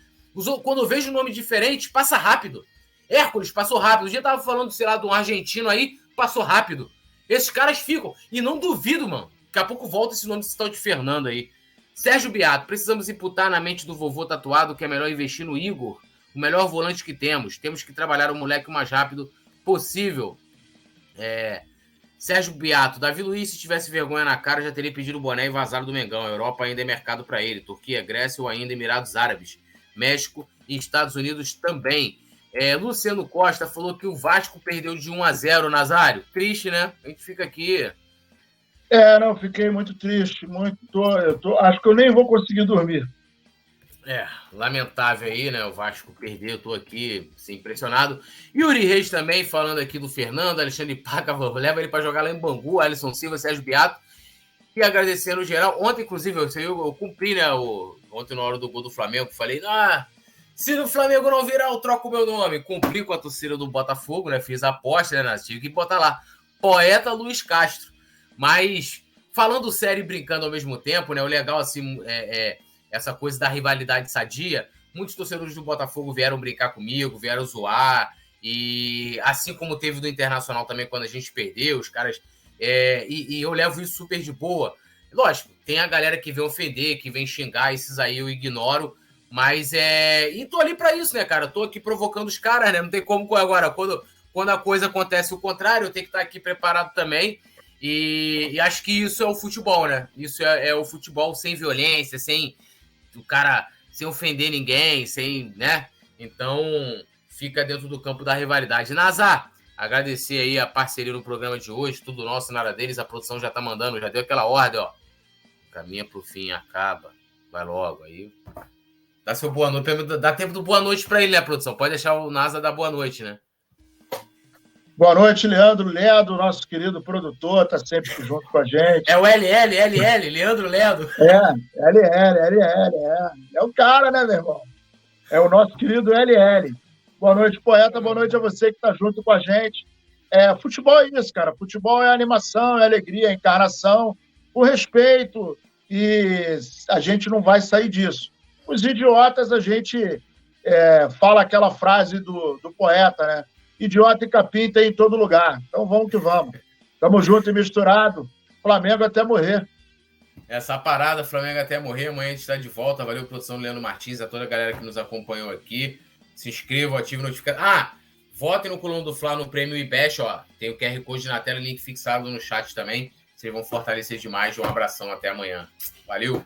[SPEAKER 2] Quando eu vejo nome diferente, passa rápido. Hércules passou rápido. Um dia eu tava falando, sei lá, de um argentino aí, passou rápido. Esses caras ficam. E não duvido, mano. Daqui a pouco volta esse nome desse tal de Fernando aí. Sérgio Beato. Precisamos imputar na mente do vovô tatuado que é melhor investir no Igor. O melhor volante que temos. Temos que trabalhar o moleque o mais rápido possível. Sérgio Beato. Davi Luiz, se tivesse vergonha na cara, já teria pedido o boné e vazado do Mengão. A Europa ainda é mercado para ele. Turquia, Grécia ou ainda Emirados Árabes. México e Estados Unidos também. Luciano Costa falou que o Vasco perdeu de 1-0, Nazário. Triste, né? A gente fica aqui.
[SPEAKER 3] Não, fiquei muito triste. Acho que eu nem vou conseguir dormir.
[SPEAKER 2] Lamentável aí, né? O Vasco perdeu, eu tô aqui assim, impressionado. Yuri Reis também falando aqui do Fernando, Alexandre Paca, leva ele para jogar lá em Bangu, Alisson Silva, Sérgio Beato. E agradecendo o geral. Ontem, inclusive, eu cumpri, né? Ontem, na hora do gol do Flamengo, falei, se o Flamengo não virar, eu troco o meu nome. Cumpri com a torcida do Botafogo, né? Fiz a aposta, né? Tive que botar lá. Poeta Luiz Castro. Mas, falando sério e brincando ao mesmo tempo, né? O legal, assim, essa coisa da rivalidade sadia. Muitos torcedores do Botafogo vieram brincar comigo, vieram zoar. E assim como teve do Internacional também, quando a gente perdeu, os caras... E eu levo isso super de boa. Lógico, tem a galera que vem ofender, que vem xingar, esses aí eu ignoro. Mas e tô ali pra isso, né, cara? Tô aqui provocando os caras, né? Não tem como agora. Quando a coisa acontece o contrário, eu tenho que estar aqui preparado também. E acho que isso é o futebol, né? Isso é o futebol sem violência, sem o cara sem ofender ninguém, sem, né? Então, fica dentro do campo da rivalidade. Nazar, agradecer aí a parceria no programa de hoje, tudo nosso, nada deles. A produção já tá mandando, já deu aquela ordem, ó. Caminha pro fim, acaba. Vai logo aí. Dá seu boa noite. Dá tempo do boa noite pra ele, né, produção? Pode deixar o Nasa dar boa noite, né?
[SPEAKER 3] Boa noite, Leandro Ledo, nosso querido produtor, tá sempre junto com a gente.
[SPEAKER 2] É o LL, Leandro Ledo.
[SPEAKER 3] LL. É o cara, né, meu irmão? É o nosso querido LL. Boa noite, poeta. Boa noite a você que tá junto com a gente. Futebol é isso, cara. Futebol é animação, é alegria, é encarnação, o respeito, e a gente não vai sair disso. Os idiotas, a gente fala aquela frase do poeta, né? Idiota e capim tem em todo lugar. Então vamos que vamos. Tamo junto e misturado. Flamengo até morrer.
[SPEAKER 2] Essa parada, Flamengo até morrer. Amanhã a gente está de volta. Valeu, produção Leandro Martins, a toda a galera que nos acompanhou aqui. Se inscrevam, ativem a notificação. Votem no Coluna do Fla no Prêmio IBEST, ó. Tem o QR Code na tela, link fixado no chat também. Vocês vão fortalecer demais. Um abração, até amanhã. Valeu!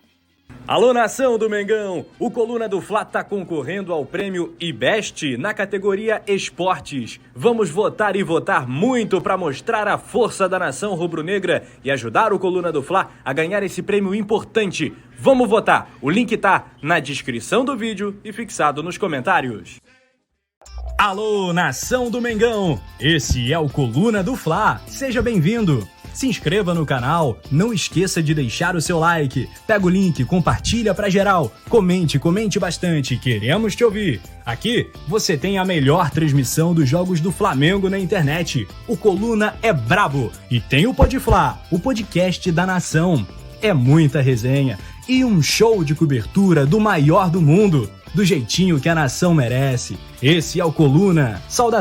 [SPEAKER 1] Alô, nação do Mengão! O Coluna do Fla está concorrendo ao prêmio IBEST na categoria Esportes. Vamos votar e votar muito para mostrar a força da nação rubro-negra e ajudar o Coluna do Fla a ganhar esse prêmio importante. Vamos votar! O link tá na descrição do vídeo e fixado nos comentários. Alô, nação do Mengão! Esse é o Coluna do Fla. Seja bem-vindo! Se inscreva no canal, não esqueça de deixar o seu like, pega o link, compartilha pra geral, comente bastante, queremos te ouvir. Aqui você tem a melhor transmissão dos jogos do Flamengo na internet. O Coluna é brabo e tem o Podfla, o podcast da nação. É muita resenha e um show de cobertura do maior do mundo, do jeitinho que a nação merece. Esse é o Coluna. Saudações!